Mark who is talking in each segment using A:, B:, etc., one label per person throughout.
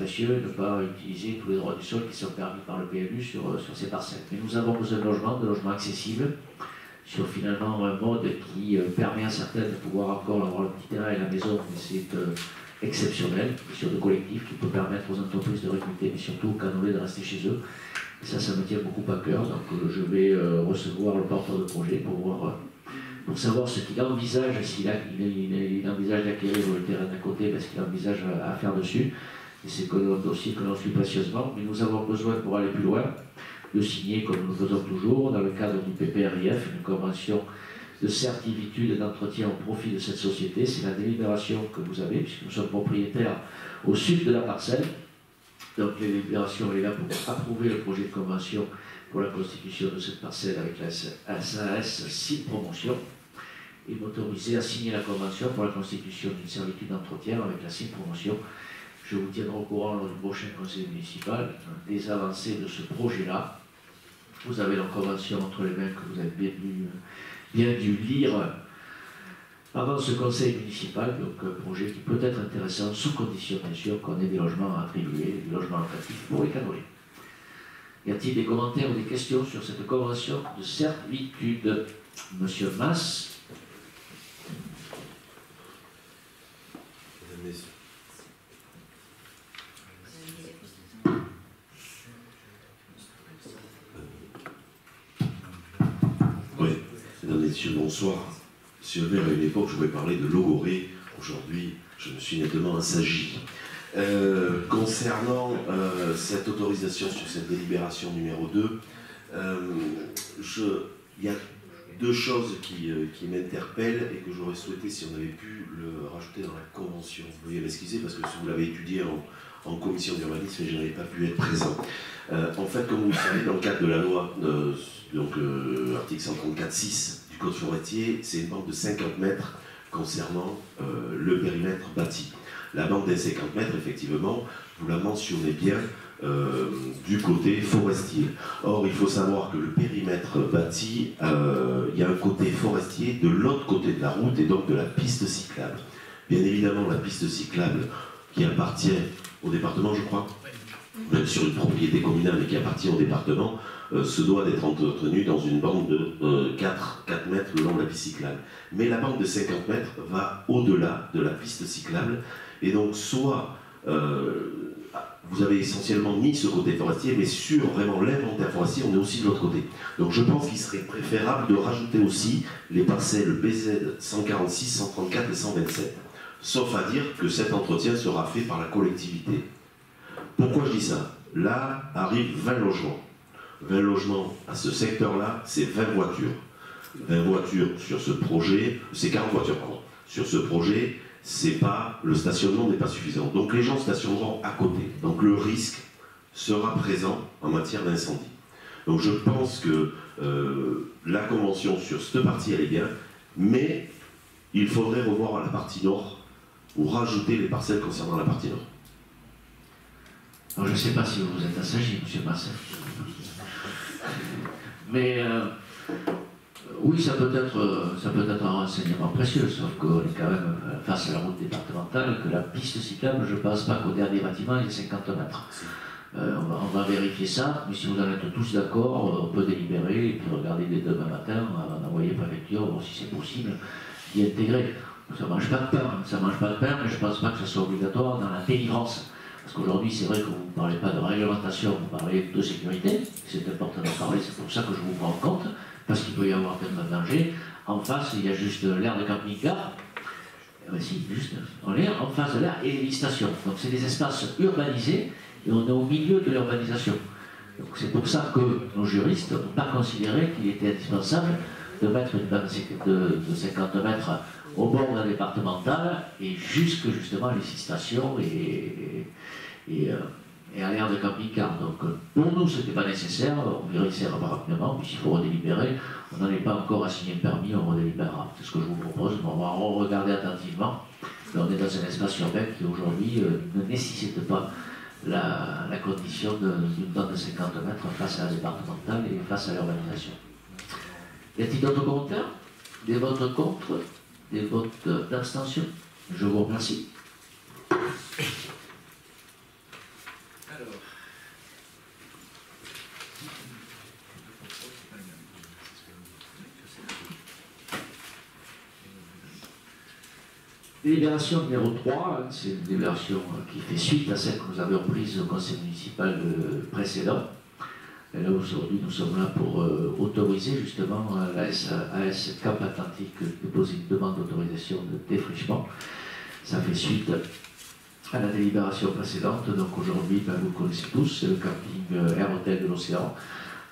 A: précieux et ne pas utiliser tous les droits du sol qui sont permis par le PLU sur ces parcelles. Mais nous avons besoin de logements accessibles, sur finalement un mode qui permet à certains de pouvoir encore avoir le petit terrain et la maison, mais c'est exceptionnel, sur le collectif qui peut permettre aux entreprises de recruter, mais surtout aux canolés de rester chez eux. Et ça me tient beaucoup à cœur. Donc je vais recevoir le porteur de projet pour savoir ce qu'il envisage, s'il envisage d'acquérir le terrain d'à côté, parce qu'il envisage à faire dessus. Et c'est un dossier que l'on suit précieusement, mais nous avons besoin, pour aller plus loin, de signer, comme nous le faisons toujours, dans le cadre du PPRIF, une convention de certitude et d'entretien au profit de cette société. C'est la délibération que vous avez, puisque nous sommes propriétaires au sud de la parcelle. Donc la délibération est là pour approuver le projet de convention pour la constitution de cette parcelle avec la SAS site promotion et m'autoriser à signer la convention pour la constitution d'une servitude d'entretien avec la site promotion. Je vous tiendrai au courant lors du prochain conseil municipal des avancées de ce projet-là. Vous avez la convention entre les mains que vous avez bien dû lire avant ce conseil municipal, donc un projet qui peut être intéressant, sous condition bien sûr qu'on ait des logements à attribuer, des logements locatifs pour les canolés. Y a-t-il des commentaires ou des questions sur cette convention de servitude? Monsieur Mas.
B: Oui, mesdames et messieurs, bonsoir. Monsieur le maire, à une époque, je voulais parler de logorée. Aujourd'hui, je me suis nettement assagi. Concernant cette autorisation sur cette délibération numéro 2, il y a deux choses qui m'interpellent et que j'aurais souhaité si on avait pu le rajouter dans la convention. Vous veuillez m'excuser parce que si vous l'avez étudié en commission d'urbanisme, je n'avais pas pu être présent. En fait, comme vous le savez, dans le cadre de la loi, article 134.6 du Code forestier, c'est une bande de 50 mètres concernant le périmètre bâti. La bande des 50 mètres, effectivement, vous la mentionnez bien du côté forestier. Or, il faut savoir que le périmètre bâti, il y a un côté forestier de l'autre côté de la route et donc de la piste cyclable. Bien évidemment, la piste cyclable qui appartient au département, je crois, même sur une propriété communale, mais qui appartient au département, se doit d'être entretenue dans une bande de 4 mètres le long de la piste cyclable. Mais la bande de 50 mètres va au-delà de la piste cyclable, et donc soit vous avez essentiellement mis ce côté forestier, mais sur vraiment l'inventaire forestier, on est aussi de l'autre côté. Donc je pense qu'il serait préférable de rajouter aussi les parcelles BZ 146, 134 et 127. Sauf à dire que cet entretien sera fait par la collectivité. Pourquoi je dis ça? Là arrivent 20 logements. 20 logements à ce secteur-là, c'est 20 voitures. 20 voitures sur ce projet, c'est 40 voitures, pardon. Sur ce projet, le stationnement n'est pas suffisant. Donc les gens stationneront à côté. Donc le risque sera présent en matière d'incendie. Donc je pense que la convention sur cette partie, elle est bien, mais il faudrait revoir la partie nord ou rajouter les parcelles concernant la partie nord.
A: Alors, je ne sais pas si vous vous êtes assagi, M. Massin. Mais oui, ça peut être un renseignement précieux, sauf qu'on est quand même face à la route départementale, que la piste cyclable, je ne pense pas qu'au dernier bâtiment, il y ait 50 mètres. On va vérifier ça, mais si vous en êtes tous d'accord, on peut délibérer et puis regarder dès demain matin, avant d'envoyer préfecture, voir si c'est possible d'y intégrer. Ça ne mange pas de pain, mais je ne pense pas que ce soit obligatoire dans la délivrance. Parce qu'aujourd'hui, c'est vrai que vous ne parlez pas de réglementation, vous parlez de sécurité, c'est important d'en parler, c'est pour ça que je vous prends en compte, parce qu'il peut y avoir tellement de danger. En face, il y a juste l'aire de camping-car, si, juste en face de l'aire, et les stations. Donc c'est des espaces urbanisés, et on est au milieu de l'urbanisation. Donc c'est pour ça que nos juristes n'ont pas considéré qu'il était indispensable de mettre une bande de 50 mètres au bord d'un départemental et jusque justement les 6 stations et à l'aire de camping-car. Donc pour nous, ce n'était pas nécessaire, on vérifiera rapidement, puis s'il faut redélibérer, on n'en est pas encore à signer le permis, on redélibérera. C'est ce que je vous propose, on va regarder attentivement. Mais on est dans un espace urbain qui aujourd'hui ne nécessite pas la condition d'une bande de 50 mètres face à la départementale et face à l'urbanisation. Y a-t-il d'autres commentaires? Des votes contre? Des votes d'abstention? Je vous remercie. Alors. Délibération numéro 3, c'est une délibération qui fait suite à celle que nous avions prise au conseil municipal précédent. Et là, aujourd'hui, nous sommes là pour autoriser justement l'AS Cap Atlantique déposer une demande d'autorisation de défrichement. Ça fait suite à la délibération précédente. Donc aujourd'hui, ben, vous connaissez tous, c'est le camping Air Hôtel de l'Océan.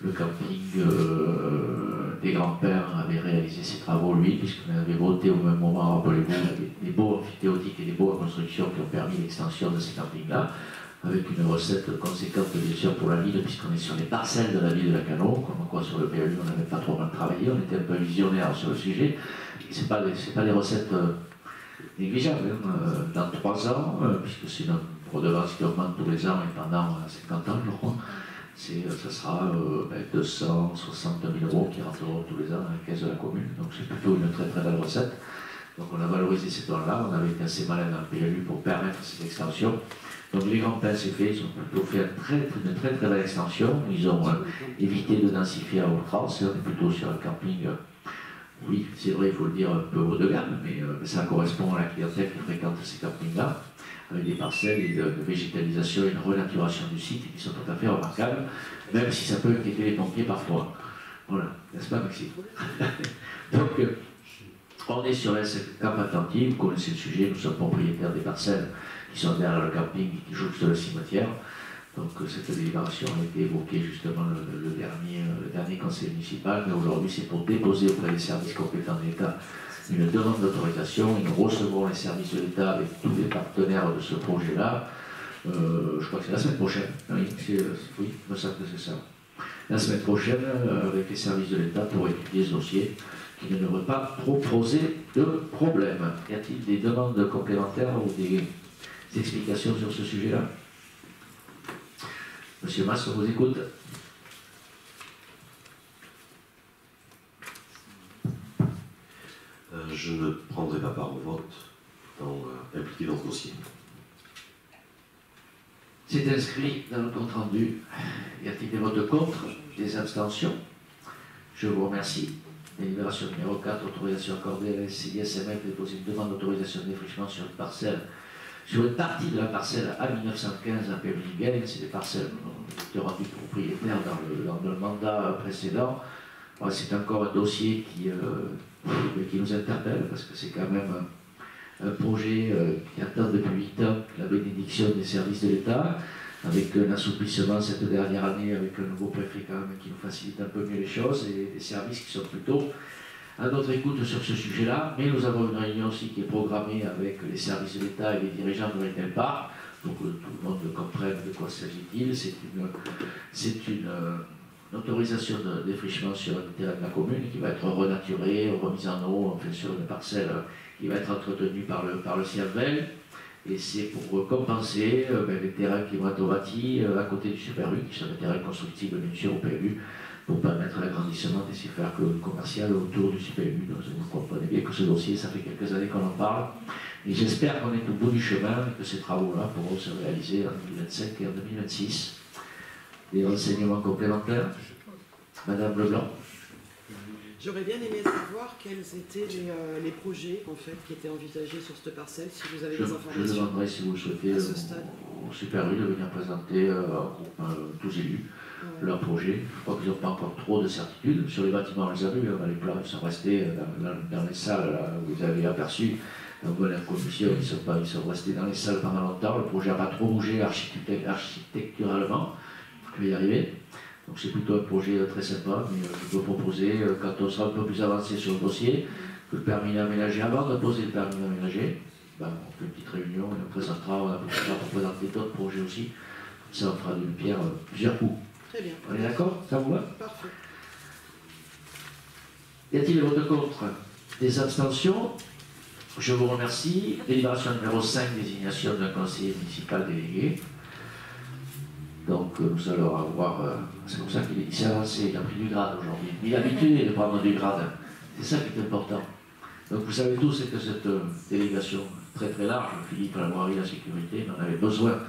A: Le camping des grands-pères avait réalisé ses travaux, lui, puisqu'on avait voté au même moment, rappelez-vous, des baux amphithéotiques et des baux à construction qui ont permis l'extension de ces campings-là, avec une recette conséquente, bien sûr, pour la ville, puisqu'on est sur les parcelles de la ville de Lacanau, comme quoi sur le PLU, on n'avait pas trop mal travaillé, on était un peu visionnaire sur le sujet. Ce n'est pas des recettes négligeables. Hein. Dans 3 ans, puisque c'est une redevance qui augmente tous les ans et pendant 50 ans, je crois, ça sera 260 000 € qui rentreront tous les ans dans la caisse de la commune. Donc c'est plutôt une très très belle recette. Donc on a valorisé ces dons-là, on avait été assez malin dans le PLU pour permettre cette extension. Donc les grands pains, c'est fait, ils ont plutôt fait une très très belle extension. Ils ont évité de densifier à outrance, on est plutôt sur un camping, oui c'est vrai, il faut le dire, un peu haut de gamme, mais ça correspond à la clientèle qui fréquente ces campings-là, avec des parcelles et de végétalisation et une renaturation du site qui sont tout à fait remarquables, même si ça peut inquiéter les pompiers parfois. Voilà, n'est-ce pas Maxime? Donc, on est sur la Cap Atlantique, vous connaissez le sujet, nous sommes propriétaires des parcelles qui sont derrière le camping et qui jouxtent le cimetière. Donc cette délibération a été évoquée justement le dernier conseil municipal, mais aujourd'hui c'est pour déposer auprès des services compétents de l'État une demande d'autorisation. Nous recevrons les services de l'État avec tous les partenaires de ce projet-là. Je crois que c'est la semaine prochaine. Oui, il me semble que c'est ça. La semaine prochaine, avec les services de l'État pour étudier ce dossier, qui ne devrait pas trop poser de problème. Y a-t-il des demandes complémentaires ou des explications sur ce sujet-là? Monsieur Mas, on vous écoute.
B: Je ne prendrai pas part au vote impliqué dans ce dossier.
A: C'est inscrit dans le compte rendu. Y a-t-il des votes contre? Des abstentions? Je vous remercie. Délibération numéro 4, autorisation accordée à la SCI SMF de déposer une demande d'autorisation de défrichement sur une partie de la parcelle A1915 à Pébriguel. C'est des parcelles qui ont rendu propriétaires dans le mandat précédent. C'est encore un dossier qui nous interpelle parce que c'est quand même un projet qui attend depuis 8 ans la bénédiction des services de l'État, avec un assouplissement cette dernière année, avec un nouveau préfet quand même qui nous facilite un peu mieux les choses, et des services qui sont plutôt à notre écoute sur ce sujet-là. Mais nous avons une réunion aussi qui est programmée avec les services de l'État et les dirigeants de Retail Park, pour que tout le monde comprenne de quoi s'agit-il. C'est une autorisation de défrichement sur le terrain de la commune qui va être renaturée, remise en eau, enfin, sur une parcelle qui va être entretenue par le CIAVEL. Et c'est pour compenser les terrains qui vont être bâtis à côté du Super U, qui sont des terrains constructibles bien sûr au PLU, pour permettre l'agrandissement des cercles commerciaux autour du Super U. Donc vous comprenez bien que ce dossier, ça fait quelques années qu'on en parle. Et j'espère qu'on est au bout du chemin et que ces travaux-là pourront se réaliser en 2025 et en 2026. Des renseignements complémentaires? Madame Leblanc.
C: J'aurais bien aimé savoir quels étaient les projets en fait, qui étaient envisagés sur cette parcelle, si vous avez des informations.
A: Je demanderai, si vous le souhaitez, au Super U de venir présenter tous élus leur projet. Je crois qu'ils n'ont pas encore trop de certitudes. Sur les bâtiments, on les a vus, les plans ils sont restés dans les salles là, où vous avez aperçu. Donc la commission, ils sont restés dans les salles pendant longtemps. Le projet n'a pas trop bougé architecturalement. Je vais y arriver. Donc c'est plutôt un projet très sympa, mais je peux proposer, quand on sera un peu plus avancé sur le dossier, que le permis d'aménager, avant de poser le permis d'aménager, on fait une petite réunion, on présentera, on a pour présenter d'autres projets aussi. Comme ça, on fera d'une pierre plusieurs coups.
C: Très bien.
A: On est d'accord? Ça vous va?
C: Parfait.
A: Y a-t-il des votes contre? Des abstentions? Je vous remercie. Délibération numéro 5, désignation d'un conseiller municipal délégué. Donc nous allons avoir, c'est pour ça qu'il s'est avancé, il a pris du grade aujourd'hui. Il est habitué de prendre du grade, c'est ça qui est important. Donc vous savez tous que cette délégation très très large. Philippe Lamoirie, la sécurité, on avait besoin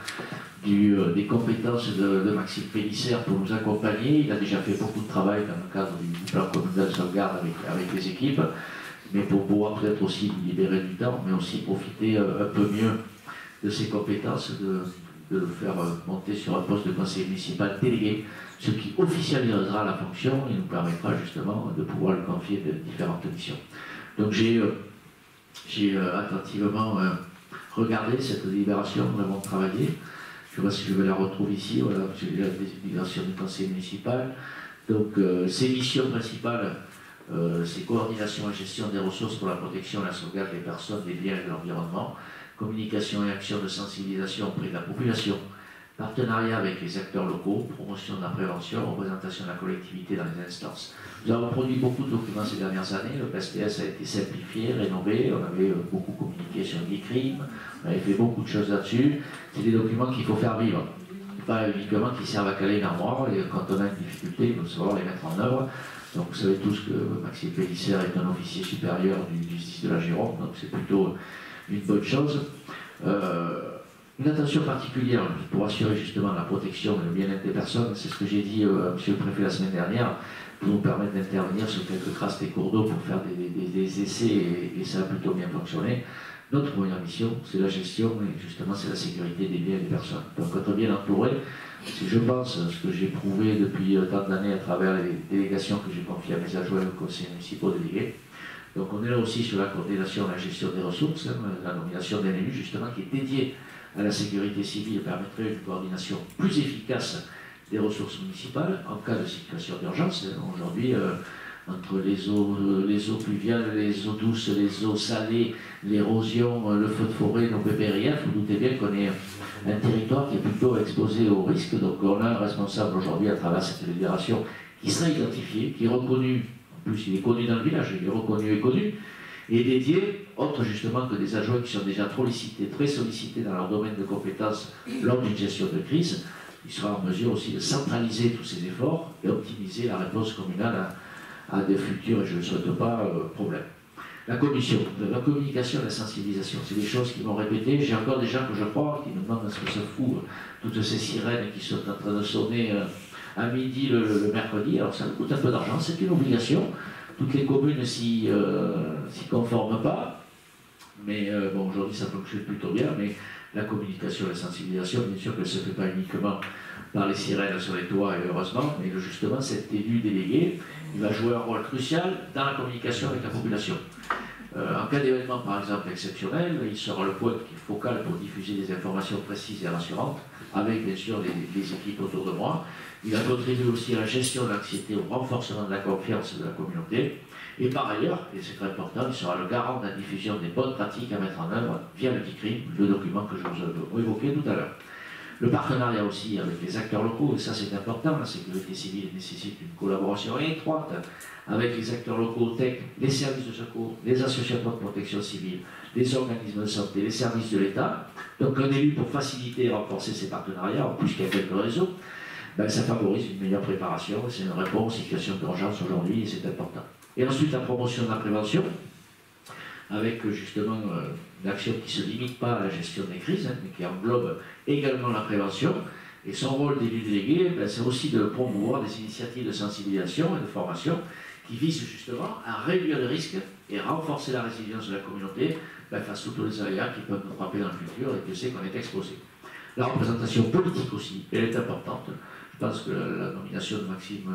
A: des compétences de Maxime Pélissère pour nous accompagner. Il a déjà fait beaucoup de travail dans le cadre du plan communal de sauvegarde avec les équipes, mais pour pouvoir peut-être aussi nous libérer du temps, mais aussi profiter un peu mieux de ses compétences, de le faire monter sur un poste de conseiller municipal délégué, ce qui officialisera la fonction et nous permettra justement de pouvoir le confier de différentes missions. Donc j'ai attentivement regardé cette délibération, nous l'avons travaillé. Je vois si je la retrouve ici, voilà, j'ai la délibération du conseil municipal. Donc ses missions principales, c'est coordination et gestion des ressources pour la protection et la sauvegarde des personnes, des biens et de l'environnement, communication et action de sensibilisation auprès de la population, partenariat avec les acteurs locaux, promotion de la prévention, représentation de la collectivité dans les instances. Nous avons produit beaucoup de documents ces dernières années, le PSTS a été simplifié, rénové, on avait beaucoup communiqué sur les crimes, on avait fait beaucoup de choses là-dessus. C'est des documents qu'il faut faire vivre, pas uniquement qui servent à caler une armoire, et quand on a une difficulté, il faut savoir les mettre en œuvre. Donc vous savez tous que Maxime Pélissère est un officier supérieur du SDIS de la Gironde, donc c'est plutôt une bonne chose. Une attention particulière pour assurer justement la protection et le bien-être des personnes, c'est ce que j'ai dit à M. le Préfet la semaine dernière, pour nous permettre d'intervenir sur quelques traces des cours d'eau pour faire des essais, et ça a plutôt bien fonctionné. Notre première mission, c'est la gestion, et justement c'est la sécurité des biens et des personnes. Donc être bien entouré, c'est je pense ce que j'ai prouvé depuis tant d'années à travers les délégations que j'ai confiées à mes adjoints aux conseillers municipaux délégués. Donc on est là aussi sur la coordination et la gestion des ressources, la nomination d'un élu justement qui est dédié à la sécurité civile permettrait une coordination plus efficace des ressources municipales en cas de situation d'urgence. Aujourd'hui, entre les eaux pluviales, les eaux douces, les eaux salées, l'érosion, le feu de forêt, nos PPRIF, vous doutez bien qu'on est un territoire qui est plutôt exposé au risque. Donc on a un responsable aujourd'hui à travers cette fédération qui sera identifié, qui est reconnu, en plus il est connu dans le village, il est reconnu et connu, et dédié, autre justement que des adjoints qui sont déjà très sollicités dans leur domaine de compétences lors d'une gestion de crise. Il sera en mesure aussi de centraliser tous ces efforts et optimiser la réponse communale à des futurs, et je ne le souhaite pas, problèmes. La communication et la sensibilisation, c'est des choses qui vont répéter. J'ai encore des gens que je crois qui me demandent ce que ça fout, toutes ces sirènes qui sont en train de sonner à midi le mercredi. Alors ça me coûte un peu d'argent, c'est une obligation. Toutes les communes ne s'y conforment pas, mais bon, aujourd'hui ça fonctionne plutôt bien, mais la communication et la sensibilisation, bien sûr que ça ne se fait pas uniquement par les sirènes sur les toits, et heureusement, mais justement cet élu délégué, il va jouer un rôle crucial dans la communication avec la population. En cas d'événement par exemple exceptionnel, il sera le point focal pour diffuser des informations précises et rassurantes, avec bien sûr les équipes autour de moi. Il va contribuer aussi à la gestion de l'anxiété, au renforcement de la confiance de la communauté. Et par ailleurs, et c'est très important, il sera le garant de la diffusion des bonnes pratiques à mettre en œuvre via le DICRIM, le document que je vous ai évoqué tout à l'heure. Le partenariat aussi avec les acteurs locaux, et ça c'est important, la sécurité civile nécessite une collaboration étroite avec les acteurs locaux, tech, les services de secours, les associations de protection civile, les organismes de santé, les services de l'État. Donc un élu pour faciliter et renforcer ces partenariats, en plus qu'il y a quelques réseaux, ben, ça favorise une meilleure préparation, c'est une réponse aux situations d'urgence aujourd'hui et c'est important. Et ensuite la promotion de la prévention, avec justement une action qui ne se limite pas à la gestion des crises, mais qui englobe également la prévention. Et son rôle d'élu délégué, ben, c'est aussi de promouvoir des initiatives de sensibilisation et de formation qui visent justement à réduire les risques et renforcer la résilience de la communauté ben, face à tous les aléas qui peuvent nous frapper dans le futur et que c'est qu'on est exposé. La représentation politique aussi, elle est importante. Je pense que la nomination de Maxime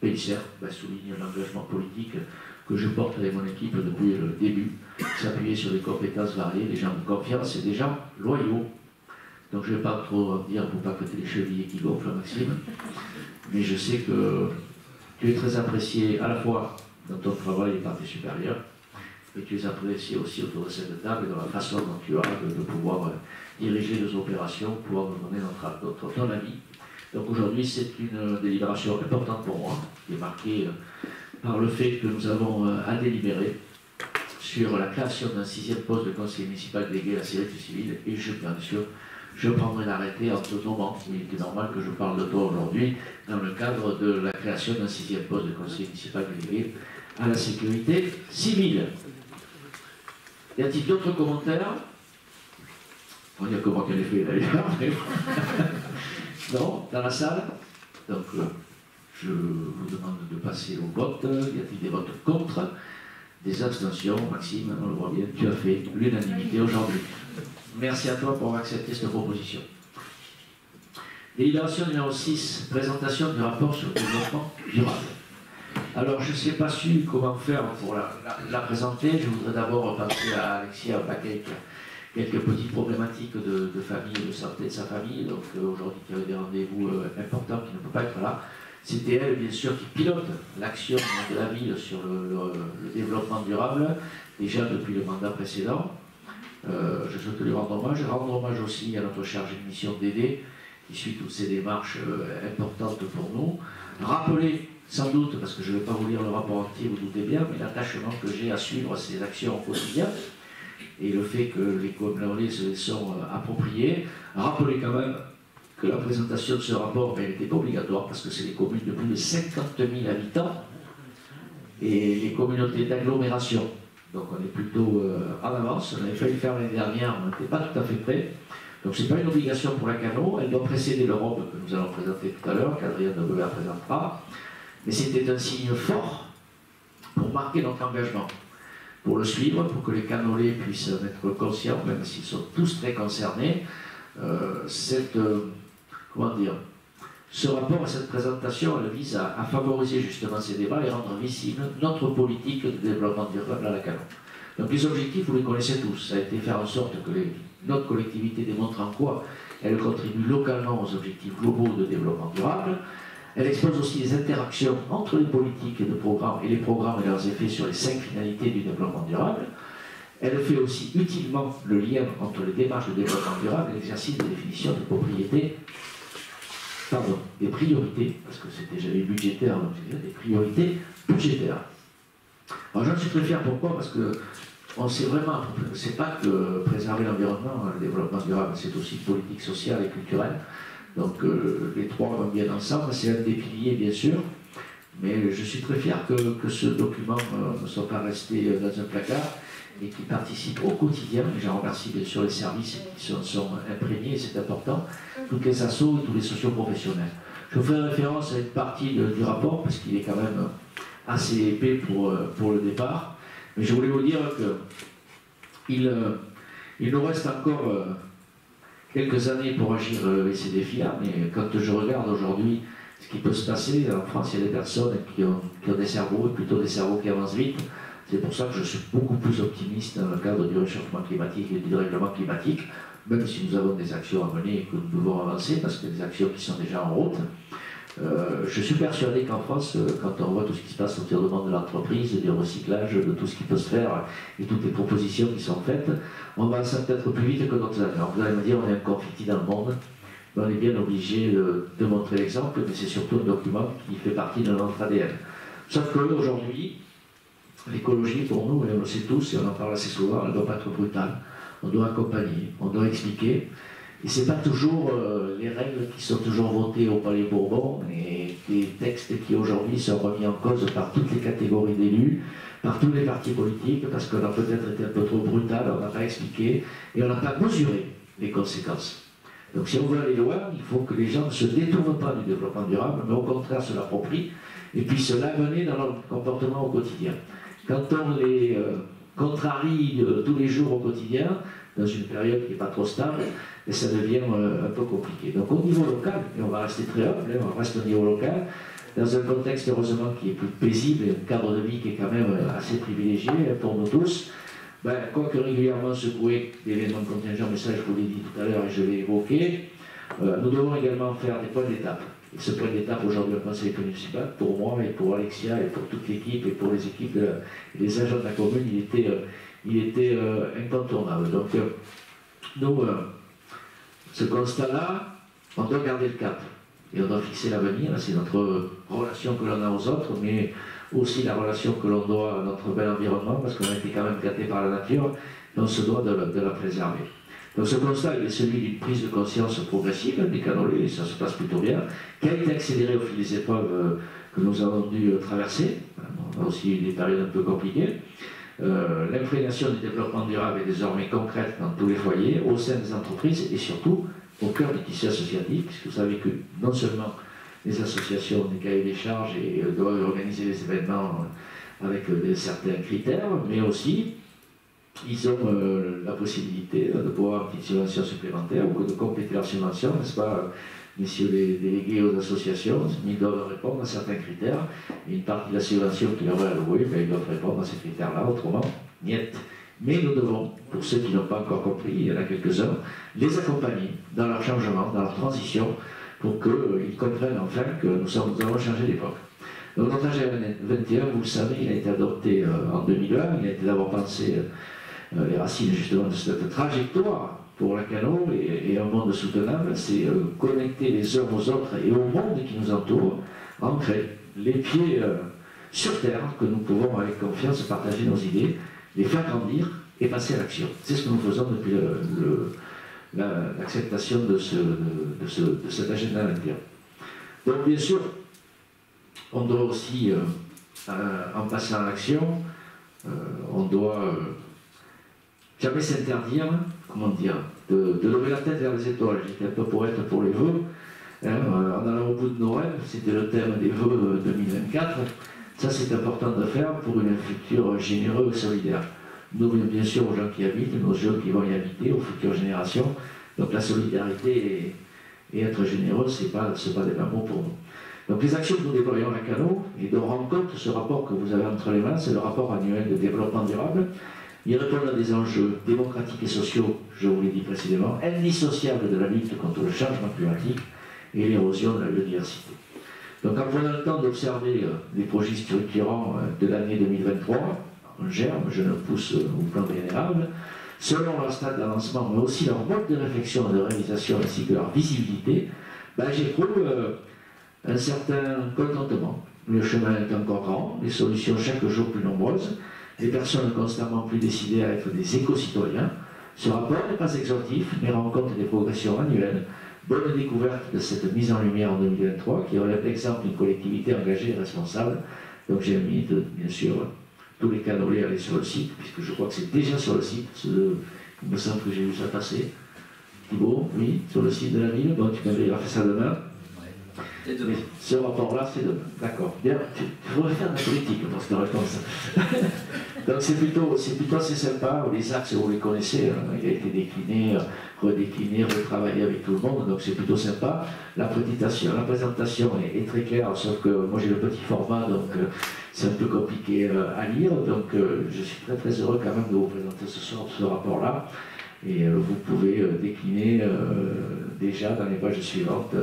A: Pélissère ben, souligne l'engagement politique que je porte avec mon équipe depuis le début, s'appuyer sur des compétences variées, des gens de confiance et des gens loyaux. Donc je ne vais pas trop dire pour pas que tu aies les chevilles qui gonflent, Maxime, mais je sais que tu es très apprécié à la fois dans ton travail et par tes supérieurs, et tu es apprécié aussi autour de cette table et dans la façon dont tu as de pouvoir diriger nos opérations, pouvoir nous donner ton avis. Donc aujourd'hui c'est une délibération importante pour moi, qui est marquée par le fait que nous avons à délibérer sur la création d'un 6e poste de conseiller municipal délégué à la sécurité civile, et bien sûr, je prendrai l'arrêté en ce moment. Il était normal que je parle de toi aujourd'hui dans le cadre de la création d'un 6e poste de conseiller municipal délégué à la sécurité civile. Y a-t-il d'autres commentaires? On n'y a que moi qui en ai fait d'ailleurs. Mais... non, dans la salle. Donc, je vous demande de passer au vote. Y a-t-il des votes contre? Des abstentions? Maxime, on le voit bien, tu as fait l'unanimité aujourd'hui. Merci à toi pour avoir accepté cette proposition. Délibération numéro 6, présentation du rapport sur le développement durable. Alors, je ne sais pas su comment faire pour la présenter. Je voudrais d'abord passer à Alexia Baquet, quelques petites problématiques de famille, de santé de sa famille. Donc, aujourd'hui, qui avait des rendez-vous importants, qui ne peut pas être là. C'était elle, bien sûr, qui pilote l'action de la ville sur le développement durable, déjà depuis le mandat précédent. Je souhaite lui rendre hommage aussi à notre chargé de mission d'aider, qui suit toutes ces démarches importantes pour nous. Rappeler, sans doute, parce que je ne vais pas vous lire le rapport entier, vous doutez bien, mais l'attachement que j'ai à suivre ces actions au quotidien, et le fait que les communautés se sont appropriées. Rappeler quand même que la présentation de ce rapport n'était pas obligatoire, parce que c'est des communes de plus de 50 000 habitants, et les communautés d'agglomération. Donc on est plutôt en avance. On avait failli faire l'année dernière, on n'était pas tout à fait prêt. Donc ce n'est pas une obligation pour la Cano, elle doit précéder l'Europe que nous allons présenter tout à l'heure, qu'Adrien de la présentera. Mais c'était un signe fort pour marquer notre engagement, pour le suivre, pour que les Canolais puissent en être conscients, même s'ils sont tous très concernés. Comment dire, ce rapport et cette présentation, elle vise à favoriser justement ces débats et rendre visible notre politique de développement durable à la Cano. Donc les objectifs, vous les connaissez tous. Ça a été faire en sorte que notre collectivité démontre en quoi elle contribue localement aux objectifs globaux de développement durable. Elle expose aussi les interactions entre les politiques et les programmes et leurs effets sur les 5 finalités du développement durable. Elle fait aussi utilement le lien entre les démarches de développement durable et l'exercice des définitions des priorités, parce que j'avais budgétaire, donc des priorités budgétaires. Alors j'en suis très fier, pourquoi? Parce que on sait vraiment, c'est pas que préserver l'environnement, le développement durable, c'est aussi une politique sociale et culturelle. Donc les trois vont bien ensemble, c'est un des piliers bien sûr, mais je suis très fier que ce document ne soit pas resté dans un placard et qui participe au quotidien. Et j'en remercie bien sûr les services qui sont imprégnés, c'est important, toutes les assos et tous les socioprofessionnels. Je ferai référence à une partie du rapport parce qu'il est quand même assez épais pour le départ, mais je voulais vous dire qu'il nous reste encore quelques années pour agir avec ces défis-là, mais quand je regarde aujourd'hui ce qui peut se passer, en France il y a des personnes qui ont des cerveaux, et plutôt des cerveaux qui avancent vite. C'est pour ça que je suis beaucoup plus optimiste dans le cadre du réchauffement climatique et du dérèglement climatique, même si nous avons des actions à mener et que nous devons avancer, parce que des actions qui sont déjà en route. Je suis persuadé qu'en France, quand on voit tout ce qui se passe autour du monde de l'entreprise, du recyclage, de tout ce qui peut se faire et toutes les propositions qui sont faites, on va peut-être plus vite que d'autres années. Alors vous allez me dire, on est un confetti dans le monde, mais on est bien obligé de montrer l'exemple, mais c'est surtout un document qui fait partie de notre ADN. Sauf qu'aujourd'hui, l'écologie pour nous, et on le sait tous, et on en parle assez souvent, elle ne doit pas être brutale. On doit accompagner, on doit expliquer. Et ce n'est pas toujours les règles qui sont toujours votées au Palais Bourbon et des textes qui aujourd'hui sont remis en cause par toutes les catégories d'élus, par tous les partis politiques, parce qu'on a peut-être été un peu trop brutal, on n'a pas expliqué et on n'a pas mesuré les conséquences. Donc si on veut aller loin, il faut que les gens ne se détournent pas du développement durable, mais au contraire se l'approprient et puissent l'amener dans leur comportement au quotidien. Quand on les contrarie tous les jours au quotidien, dans une période qui n'est pas trop stable, et ça devient un peu compliqué. Donc au niveau local, et on va rester très humble, on reste au niveau local, dans un contexte heureusement qui est plus paisible, et un cadre de vie qui est quand même assez privilégié pour nous tous, quoique régulièrement secoué d'événements contingents, mais ça je vous l'ai dit tout à l'heure et je l'ai évoqué, nous devons également faire des points d'étape. Et ce point d'étape aujourd'hui au Conseil municipal, pour moi et pour Alexia et pour toute l'équipe et pour les équipes des agents de la commune, il était incontournable. Donc nous, ce constat-là, on doit garder le cap et on doit fixer l'avenir. C'est notre relation que l'on a aux autres, mais aussi la relation que l'on doit à notre bel environnement, parce qu'on a été quand même gâté par la nature, et on se doit de la préserver. Donc ce constat est celui d'une prise de conscience progressive des Canolais, et ça se passe plutôt bien, qui a été accélérée au fil des épreuves que nous avons dû traverser. On a aussi eu des périodes un peu compliquées. L'imprégnation du développement durable est désormais concrète dans tous les foyers, au sein des entreprises et surtout au cœur du tissu associatif, puisque vous savez que non seulement les associations ont des cahiers des charges et doivent organiser les événements avec certains critères, mais aussi ils ont la possibilité de pouvoir une petite subvention supplémentaire ou de compléter leur subvention, n'est-ce pas, messieurs les délégués aux associations, ils doivent répondre à certains critères, et une partie de la subvention qui leur est allouée, ils doivent répondre à ces critères-là, autrement, niet. Mais nous devons, pour ceux qui n'ont pas encore compris, il y en a quelques-uns, les accompagner dans leur changement, dans leur transition, pour qu'ils comprennent enfin que nous avons changé d'époque. Donc notre agenda 21, vous le savez, il a été adopté en 2001, il a été d'abord pensé les racines justement de cette trajectoire pour la Cano et un monde soutenable, c'est connecter les uns aux autres et au monde qui nous entoure, ancrer les pieds sur terre, que nous pouvons avec confiance partager nos idées, les faire grandir et passer à l'action. C'est ce que nous faisons depuis l'acceptation de cet agenda 21. Donc bien sûr, on doit aussi, en passant à l'action, on doit jamais s'interdire, comment dire, de lever la tête vers les étoiles. J'étais un peu poète pour les vœux. En allant au bout de nos rêves, c'était le thème des vœux 2024. Ça, c'est important de faire pour une future généreuse et solidaire. Nous, bien sûr, aux gens qui habitent, nos jeunes qui vont y habiter, aux futures générations. Donc la solidarité et être généreux, ce n'est pas des bons mots pour nous. Donc les actions que nous déployons à la Cano, et dont rend compte ce rapport que vous avez entre les mains, c'est le rapport annuel de développement durable. Il répond à des enjeux démocratiques et sociaux, je vous l'ai dit précédemment, indissociables de la lutte contre le changement climatique et l'érosion de la biodiversité. Donc en prenant le temps d'observer les projets structurants de l'année 2023, en germe, je ne pousse au plan vénérable, selon leur stade d'avancement, mais aussi leur mode de réflexion et de réalisation ainsi que leur visibilité, j'éprouve un certain contentement. Le chemin est encore grand, les solutions chaque jour plus nombreuses, les personnes constamment plus décidées à être des éco-citoyens. Ce rapport n'est pas exhaustif, mais rend compte des progressions annuelles. Bonne découverte de cette mise en lumière en 2023, qui relève l'exemple d'une collectivité engagée et responsable. Donc j'ai invité, bien sûr, tous les canolés à aller sur le site, puisque je crois que c'est déjà sur le site. Il me semble que j'ai vu ça passer. Thibaut, oui, sur le site de la ville. Bon, tu m'avais fait ça demain. Mais ce rapport-là, c'est demain. D'accord. Bien, tu pourrais faire de la politique pour cette réponse. Donc c'est plutôt assez sympa. Les axes, vous les connaissez, hein, il a été décliné, redécliné, retravaillé avec tout le monde, donc c'est plutôt sympa. La présentation est très claire, sauf que moi j'ai le petit format, donc c'est un peu compliqué à lire. Donc je suis très très heureux quand même de vous présenter ce soir ce rapport-là. Et vous pouvez décliner déjà dans les pages suivantes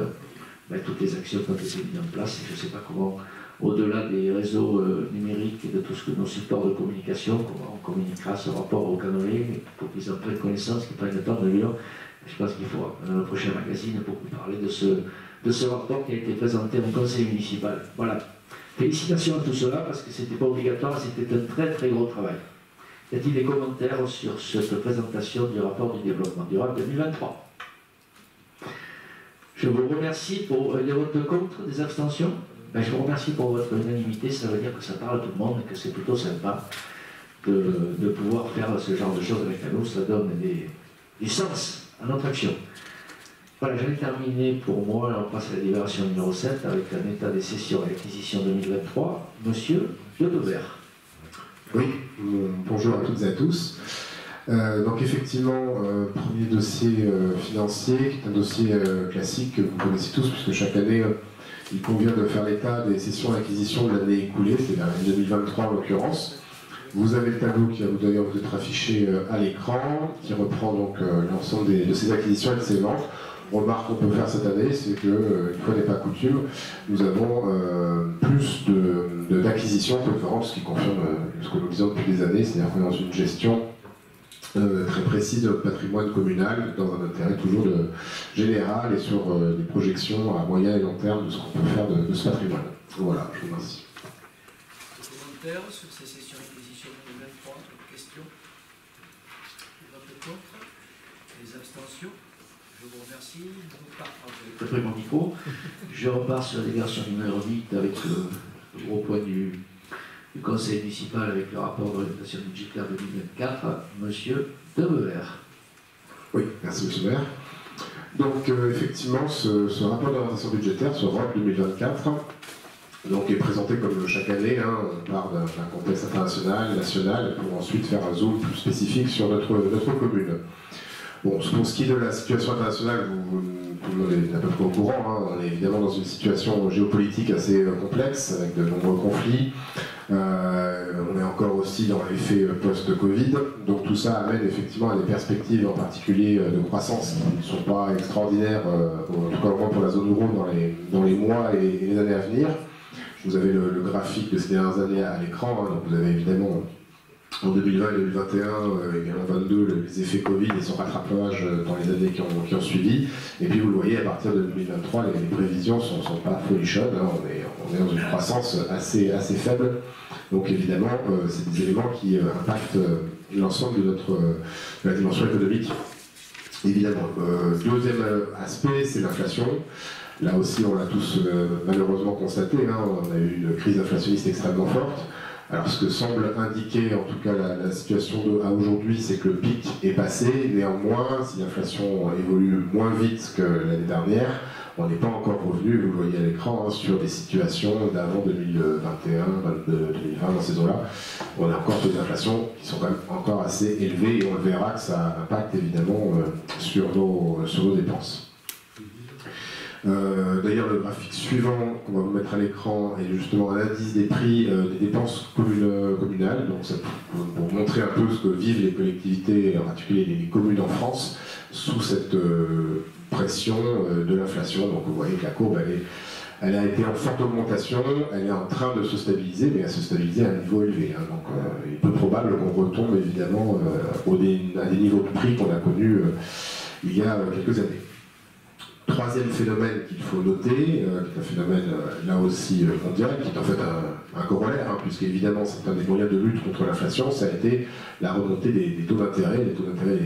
A: toutes les actions qui ont été mises en place. Et je ne sais pas comment, au-delà des réseaux numériques et de tout ce que nos supports de communication, comment on communiquera ce rapport aux canolés pour qu'ils en prennent connaissance, qu'ils prennent le temps de lire. Je pense qu'il faudra dans le prochain magazine pour vous parler de ce rapport qui a été présenté au conseil municipal. Voilà. Félicitations à tout cela parce que ce n'était pas obligatoire, c'était un très très gros travail. Y a-t-il des commentaires sur cette présentation du rapport du développement durable 2023? Je vous remercie pour les votes contre, des abstentions. Je vous remercie pour votre unanimité, ça veut dire que ça parle à tout le monde et que c'est plutôt sympa de pouvoir faire ce genre de choses avec nous, ça donne du sens à notre action. Voilà, j'avais terminé pour moi, on passe à la délibération numéro 7 avec un état des cessions et acquisitions 2023. Monsieur De Devers.
D: Oui, bonjour à toutes et à tous. Donc effectivement, premier dossier financier, qui est un dossier classique que vous connaissez tous, puisque chaque année, il convient de faire l'état des cessions et acquisitions de l'année écoulée, c'est-à-dire l'année 2023 en l'occurrence. Vous avez le tableau qui va d'ailleurs vous être affiché à l'écran, qui reprend donc l'ensemble de ces acquisitions et de ces ventes. Remarque qu'on peut faire cette année, c'est que, une fois n'est pas coutume, nous avons plus d'acquisitions que de ventes, ce qui confirme ce que nous disons depuis des années, c'est-à-dire qu'on est dans une gestion très précise de notre patrimoine communal, dans un intérêt toujours général et sur des projections à moyen et long terme de ce qu'on peut faire de ce patrimoine. Voilà, je vous remercie.
A: Des commentaires sur ces sessions d'acquisition 2023, questions? Les votes contre? Les abstentions? Je vous remercie. Je prends mon micro. Je repars sur la délibération numéro 8 avec le gros point du du Conseil municipal avec le rapport d'orientation budgétaire 2024, Monsieur Demevert.
D: Oui, merci Monsieur le maire. Donc effectivement, ce rapport d'orientation budgétaire, ce ROB 2024, donc, est présenté comme chaque année. On part d'un contexte international, national, pour ensuite faire un zoom plus spécifique sur notre commune. Bon, pour ce qui est de la situation internationale, tout le monde est à peu près au courant. On est évidemment dans une situation géopolitique assez complexe, avec de nombreux conflits. On est encore aussi dans l'effet post-Covid. Donc tout ça amène effectivement à des perspectives, en particulier de croissance, qui ne sont pas extraordinaires, en tout cas au moins pour la zone euro, dans les mois et les années à venir. Vous avez le graphique de ces dernières années à l'écran, donc vous avez évidemment en 2020 et 2021, également 2022, les effets Covid et son rattrapage dans les années qui ont suivi. Et puis vous le voyez, à partir de 2023, les prévisions ne sont pas folichonnes, on est dans une croissance assez faible. Donc évidemment, c'est des éléments qui impactent l'ensemble de la dimension économique. Évidemment. Deuxième aspect, c'est l'inflation. Là aussi, on l'a tous malheureusement constaté, on a eu une crise inflationniste extrêmement forte. Alors ce que semble indiquer en tout cas la situation à aujourd'hui, c'est que le pic est passé. Néanmoins, si l'inflation évolue moins vite que l'année dernière, on n'est pas encore revenu, vous le voyez à l'écran, sur des situations d'avant 2021, 2020, dans ces eaux-là. On a encore des inflations qui sont quand même encore assez élevées et on le verra que ça impacte évidemment sur nos dépenses. D'ailleurs, le graphique suivant qu'on va vous mettre à l'écran est justement un indice des prix des dépenses communales. Donc, ça pour montrer un peu ce que vivent les collectivités, en particulier les communes en France, sous cette pression de l'inflation. Donc, vous voyez que la courbe, elle a été en forte augmentation, elle est en train de se stabiliser, mais elle se stabiliser à un niveau élevé. Donc, il est peu probable qu'on retombe évidemment à des niveaux de prix qu'on a connus il y a quelques années. Troisième phénomène qu'il faut noter, qui est un phénomène là aussi mondial, qui est en fait un corollaire, puisqu'évidemment c'est un des moyens de lutte contre l'inflation, ça a été la remontée des taux d'intérêt, les taux d'intérêt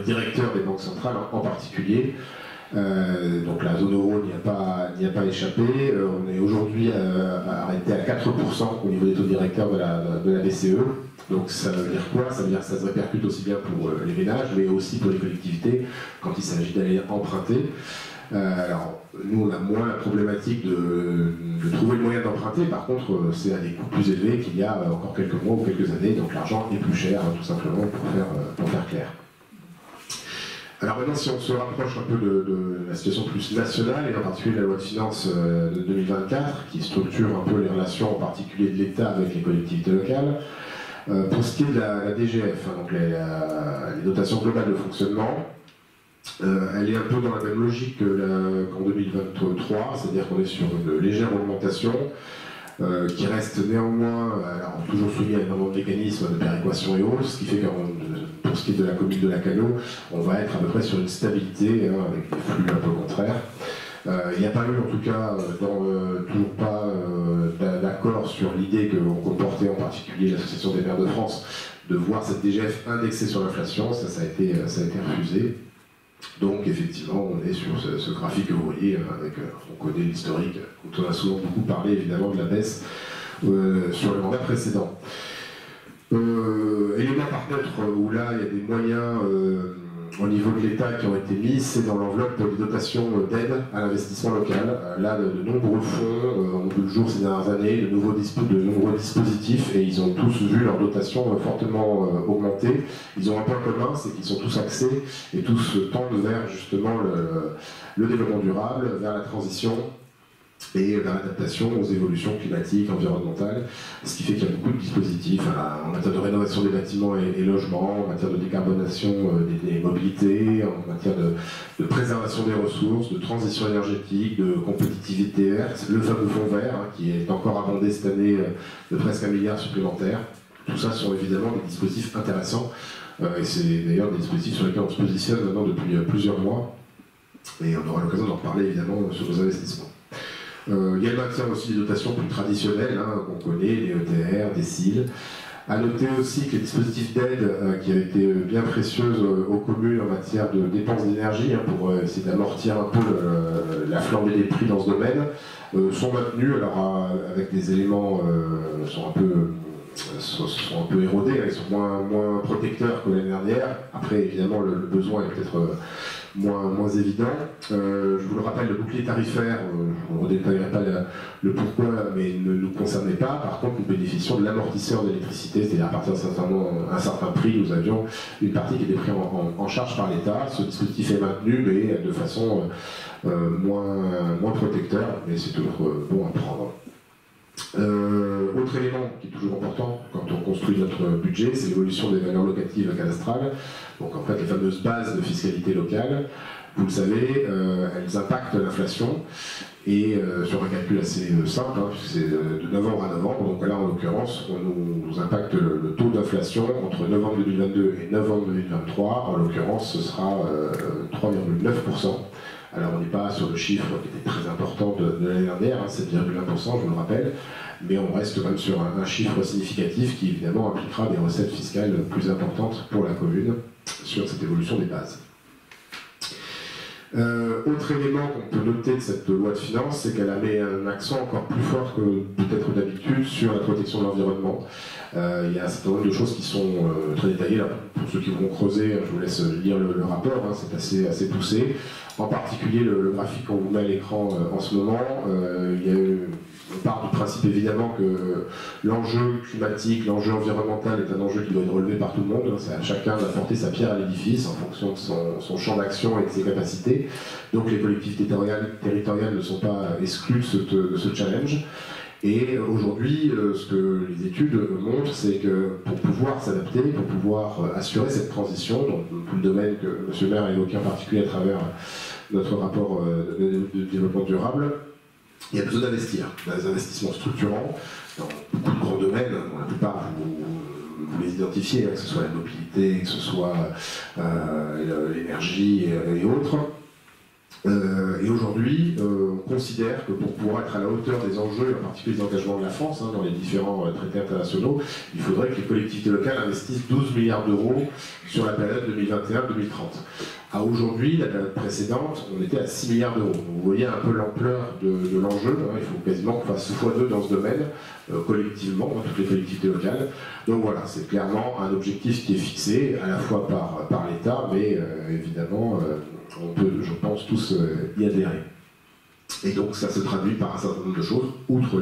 D: directeurs des banques centrales en particulier. Donc la zone euro n'y a pas échappé. On est aujourd'hui arrêté à 4% au niveau des taux directeurs de la BCE. Donc ça veut dire quoi? Ça veut dire que ça se répercute aussi bien pour les ménages, mais aussi pour les collectivités quand il s'agit d'aller emprunter. Alors nous on a moins la problématique de trouver le moyen d'emprunter, par contre c'est à des coûts plus élevés qu'il y a encore quelques mois ou quelques années, donc l'argent est plus cher tout simplement pour faire clair. Alors maintenant, si on se rapproche un peu de la situation plus nationale, et en particulier de la loi de finances de 2024, qui structure un peu les relations en particulier de l'État avec les collectivités locales, pour ce qui est de la DGF, donc les dotations globales de fonctionnement, elle est un peu dans la même logique qu'en 2023, c'est-à-dire qu'on est sur une légère augmentation, qui reste néanmoins alors, toujours soumis à énormément de mécanismes de péréquation et autres, ce qui fait que pour ce qui est de la commune de Lacanau, on va être à peu près sur une stabilité, avec des flux un peu contraires. Il n'y a pas eu en tout cas toujours pas d'accord sur l'idée qu'on comportait en particulier l'Association des maires de France de voir cette DGF indexée sur l'inflation, ça a été refusé. Donc effectivement, on est sur ce graphique que vous voyez, on connaît l'historique, dont on a souvent beaucoup parlé évidemment de la baisse sur le mandat précédent. Élément par contre où là il y a des moyens au niveau de l'État qui ont été mis, c'est dans l'enveloppe des dotations d'aide à l'investissement local. Là, de nombreux fonds ont vu le jour ces dernières années, de nombreux dispositifs, et ils ont tous vu leur dotation fortement augmenter. Ils ont un point commun, c'est qu'ils sont tous axés et tous tendent vers justement le développement durable, vers la transition et vers l'adaptation aux évolutions climatiques, environnementales, ce qui fait qu'il y a beaucoup de dispositifs en matière de rénovation des bâtiments et logements, en matière de décarbonation des mobilités, en matière de préservation des ressources, de transition énergétique, de compétitivité verte, le fameux fonds vert qui est encore abondé cette année de presque 1 milliard supplémentaire. Tout ça sont évidemment des dispositifs intéressants et c'est d'ailleurs des dispositifs sur lesquels on se positionne maintenant depuis plusieurs mois et on aura l'occasion d'en reparler évidemment sur nos investissements. Il y a le maintien aussi des dotations plus traditionnelles qu'on connaît, les ETR, des CIL. À noter aussi que les dispositifs d'aide qui avaient été bien précieuses aux communes en matière de dépenses d'énergie pour essayer d'amortir un peu la flambée des prix dans ce domaine sont maintenus, alors avec des éléments sont un peu érodés, ils sont moins protecteurs que l'année dernière. Après, évidemment, le besoin est peut-être moins évident. Je vous le rappelle, le bouclier tarifaire, je ne redétaillerai pas le pourquoi, mais il ne nous concernait pas. Par contre, nous bénéficions de l'amortisseur d'électricité, c'est-à-dire à partir d'un certain prix, nous avions une partie qui était prise en charge par l'État. Ce dispositif est maintenu, mais de façon moins protecteur, mais c'est toujours bon à prendre. Autre élément qui est toujours important quand on construit notre budget, c'est l'évolution des valeurs locatives cadastrales. Donc en fait, les fameuses bases de fiscalité locale, vous le savez, elles impactent l'inflation et sur un calcul assez simple, puisque c'est de novembre à novembre. Donc là, en l'occurrence, on nous impacte le taux d'inflation entre novembre 2022 et novembre 2023. En l'occurrence, ce sera 3,9%. Alors on n'est pas sur le chiffre qui était très important de l'année dernière, 7,1%, je vous le rappelle, mais on reste quand même sur un chiffre significatif qui évidemment impliquera des recettes fiscales plus importantes pour la commune sur cette évolution des bases. Autre élément qu'on peut noter de cette loi de finances, c'est qu'elle a mis un accent encore plus fort que peut-être d'habitude sur la protection de l'environnement. Il y a un certain nombre de choses qui sont très détaillées. Là, pour ceux qui vont creuser, je vous laisse lire le rapport, c'est assez poussé. En particulier, le graphique qu'on vous met à l'écran en ce moment, on part du principe évidemment que l'enjeu climatique, l'enjeu environnemental est un enjeu qui doit être relevé par tout le monde. C'est à chacun d'apporter sa pierre à l'édifice en fonction de son champ d'action et de ses capacités. Donc les collectivités territoriales ne sont pas exclues de ce challenge. Et aujourd'hui, ce que les études montrent, c'est que pour pouvoir s'adapter, pour pouvoir assurer cette transition, dans tout le domaine que M. le maire a évoqué en particulier à travers notre rapport de développement durable, il y a besoin d'investir, des investissements structurants dans beaucoup de grands domaines, dont la plupart vous les identifiez, que ce soit la mobilité, que ce soit l'énergie et autres. Et aujourd'hui, on considère que pour pouvoir être à la hauteur des enjeux, en particulier des engagements de la France dans les différents traités internationaux, il faudrait que les collectivités locales investissent 12 milliards d'euros sur la période 2021-2030. À aujourd'hui, la période précédente, on était à 6 milliards d'euros. Vous voyez un peu l'ampleur de l'enjeu. Il faut quasiment qu'on fasse x2 dans ce domaine, collectivement, toutes les collectivités locales. Donc voilà, c'est clairement un objectif qui est fixé, à la fois par l'État, mais évidemment, on peut, je pense, tous y adhérer. Et donc ça se traduit par un certain nombre de choses, outre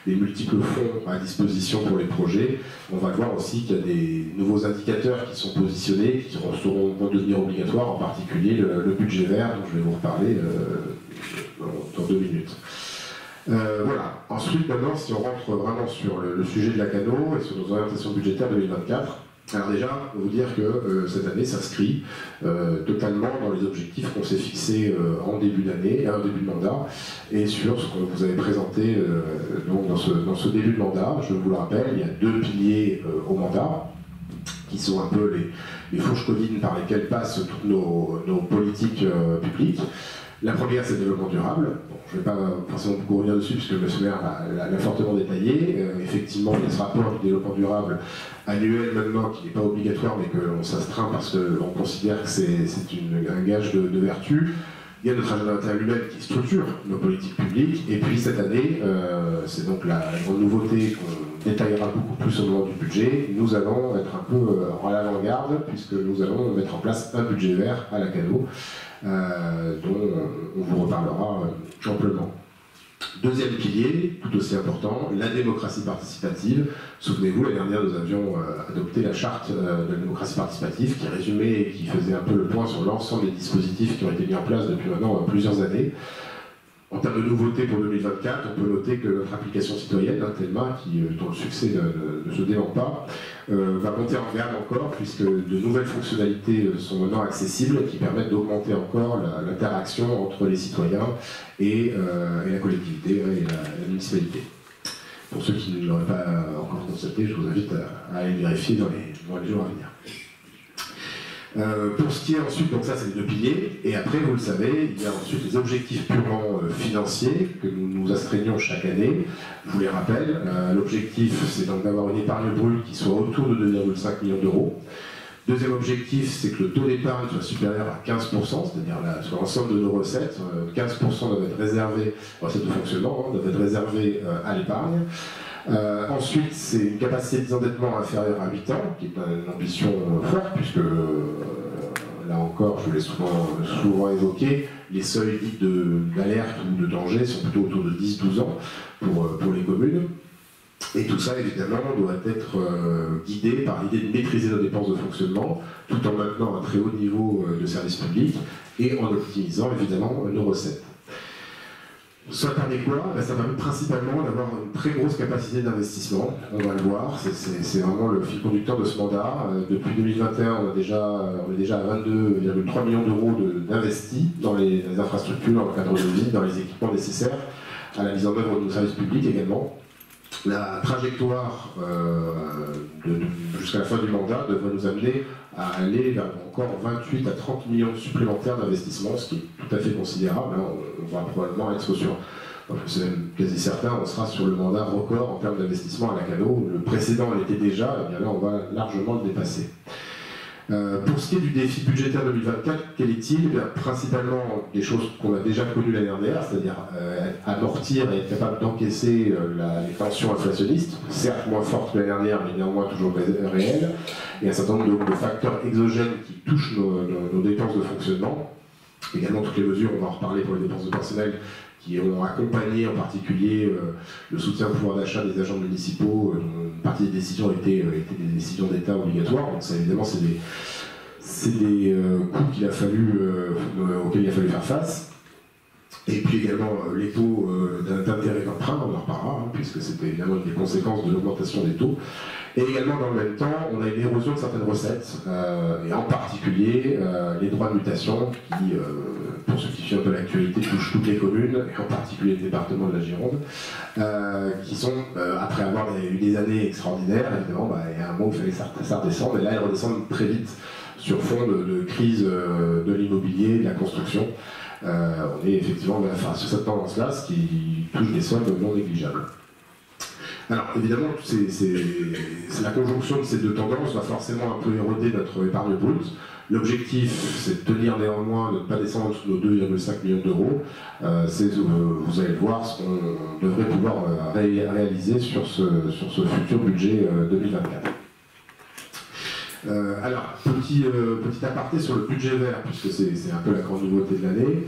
D: les multiples fonds à disposition pour les projets. On va voir aussi qu'il y a des nouveaux indicateurs qui sont positionnés, qui vont devenir obligatoires, en particulier le budget vert, dont je vais vous reparler dans 2 minutes. Voilà. Ensuite, maintenant, si on rentre vraiment sur le sujet de la Cano et sur nos orientations budgétaires 2024, alors déjà, vous dire que cette année s'inscrit totalement dans les objectifs qu'on s'est fixés en début d'année, en début de mandat, et sur ce qu'on vous avait présenté donc dans ce début de mandat. Je vous le rappelle, il y a 2 piliers au mandat, qui sont un peu les fourches codines par lesquelles passent toutes nos politiques publiques. La première, c'est le développement durable. Bon, je ne vais pas forcément beaucoup revenir dessus, puisque le maire l'a fortement détaillé. Effectivement, il y a ce rapport du développement durable annuel maintenant, qui n'est pas obligatoire, mais qu'on s'astreint parce qu'on considère que c'est un gage de vertu. Il y a notre agenda interlunaire qui structure nos politiques publiques. Et puis cette année, c'est donc la grande nouveauté qu'on détaillera beaucoup plus au moment du budget. Nous allons être un peu à l'avant-garde, puisque nous allons mettre en place un budget vert à la Cano, dont on vous reparlera amplement. Deuxième pilier, tout aussi important, la démocratie participative. Souvenez-vous, l'année dernière, nous avions adopté la charte de la démocratie participative qui résumait et qui faisait un peu le point sur l'ensemble des dispositifs qui ont été mis en place depuis maintenant plusieurs années. En termes de nouveautés pour 2024, on peut noter que notre application citoyenne, Telma, dont le succès ne se dément pas, va monter en gamme encore, puisque de nouvelles fonctionnalités sont maintenant accessibles, qui permettent d'augmenter encore l'interaction entre les citoyens et la collectivité et la municipalité. Pour ceux qui ne l'auraient pas encore constaté, je vous invite à aller vérifier dans les jours à venir. Pour ce qui est ensuite, donc ça c'est les 2 piliers, et après vous le savez, il y a ensuite les objectifs purement financiers que nous nous astreignons chaque année. Je vous les rappelle, l'objectif c'est donc d'avoir une épargne brute qui soit autour de 2,5 millions d'euros. Deuxième objectif, c'est que le taux d'épargne soit supérieur à 15%, c'est-à-dire sur l'ensemble de nos recettes, 15% doivent être réservés, recettes de fonctionnement, doivent être réservés à l'épargne. Ensuite, c'est une capacité de désendettement inférieure à 8 ans, qui est une ambition forte, puisque là encore, je l'ai souvent évoqué, les seuils dits d'alerte ou de danger sont plutôt autour de 10-12 ans pour les communes. Et tout ça, évidemment, doit être guidé par l'idée de maîtriser nos dépenses de fonctionnement, tout en maintenant un très haut niveau de service public et en optimisant, évidemment, nos recettes. Ça permet quoi? Ça permet principalement d'avoir une très grosse capacité d'investissement, on va le voir, c'est vraiment le fil conducteur de ce mandat. Depuis 2021, on est déjà à 22,3 millions d'euros d'investis dans les infrastructures, dans le cadre de vie, dans les équipements nécessaires à la mise en œuvre de nos services publics également. La trajectoire jusqu'à la fin du mandat devrait nous amener à aller vers encore 28 à 30 millions supplémentaires d'investissements, ce qui est tout à fait considérable. On va probablement être sur, c'est même quasi certain, on sera sur le mandat record en termes d'investissement à la Cano. Le précédent l'était déjà, et bien là on va largement le dépasser. Pour ce qui est du défi budgétaire 2024, quel est-il? Principalement des choses qu'on a déjà connues l'année dernière, c'est-à-dire amortir et être capable d'encaisser les tensions inflationnistes, certes moins fortes que l'année dernière, mais néanmoins toujours réelles, et un certain nombre de facteurs exogènes qui touchent nos dépenses de fonctionnement. Également toutes les mesures, on va en reparler pour les dépenses de personnel, qui ont accompagné en particulier le soutien au pouvoir d'achat des agents municipaux, dont une partie des décisions étaient des décisions d'État obligatoires. Donc ça, évidemment, c'est des coûts auxquels il a fallu faire face. Et puis également les taux d'intérêt d'emprunt, on en reparlera, puisque c'était évidemment une des conséquences de l'augmentation des taux. Et également, dans le même temps, on a une érosion de certaines recettes, et en particulier les droits de mutation qui, pour ceux qui suivent un peu l'actualité, touchent toutes les communes, et en particulier le département de la Gironde, qui sont, après avoir eu des années extraordinaires, évidemment, il y a un moment où il fallait que ça redescende, et là, elles redescendent très vite sur fond de crise de l'immobilier, de la construction. On est effectivement sur cette tendance-là, ce qui touche des sommes non négligeables. Alors évidemment, la conjonction de ces deux tendances va forcément un peu éroder notre épargne brute. L'objectif, c'est de tenir néanmoins, de ne pas descendre en dessous de nos 2,5 millions d'euros. Vous allez le voir, ce qu'on devrait pouvoir réaliser sur ce futur budget 2024. Alors, petit aparté sur le budget vert, puisque c'est un peu la grande nouveauté de l'année.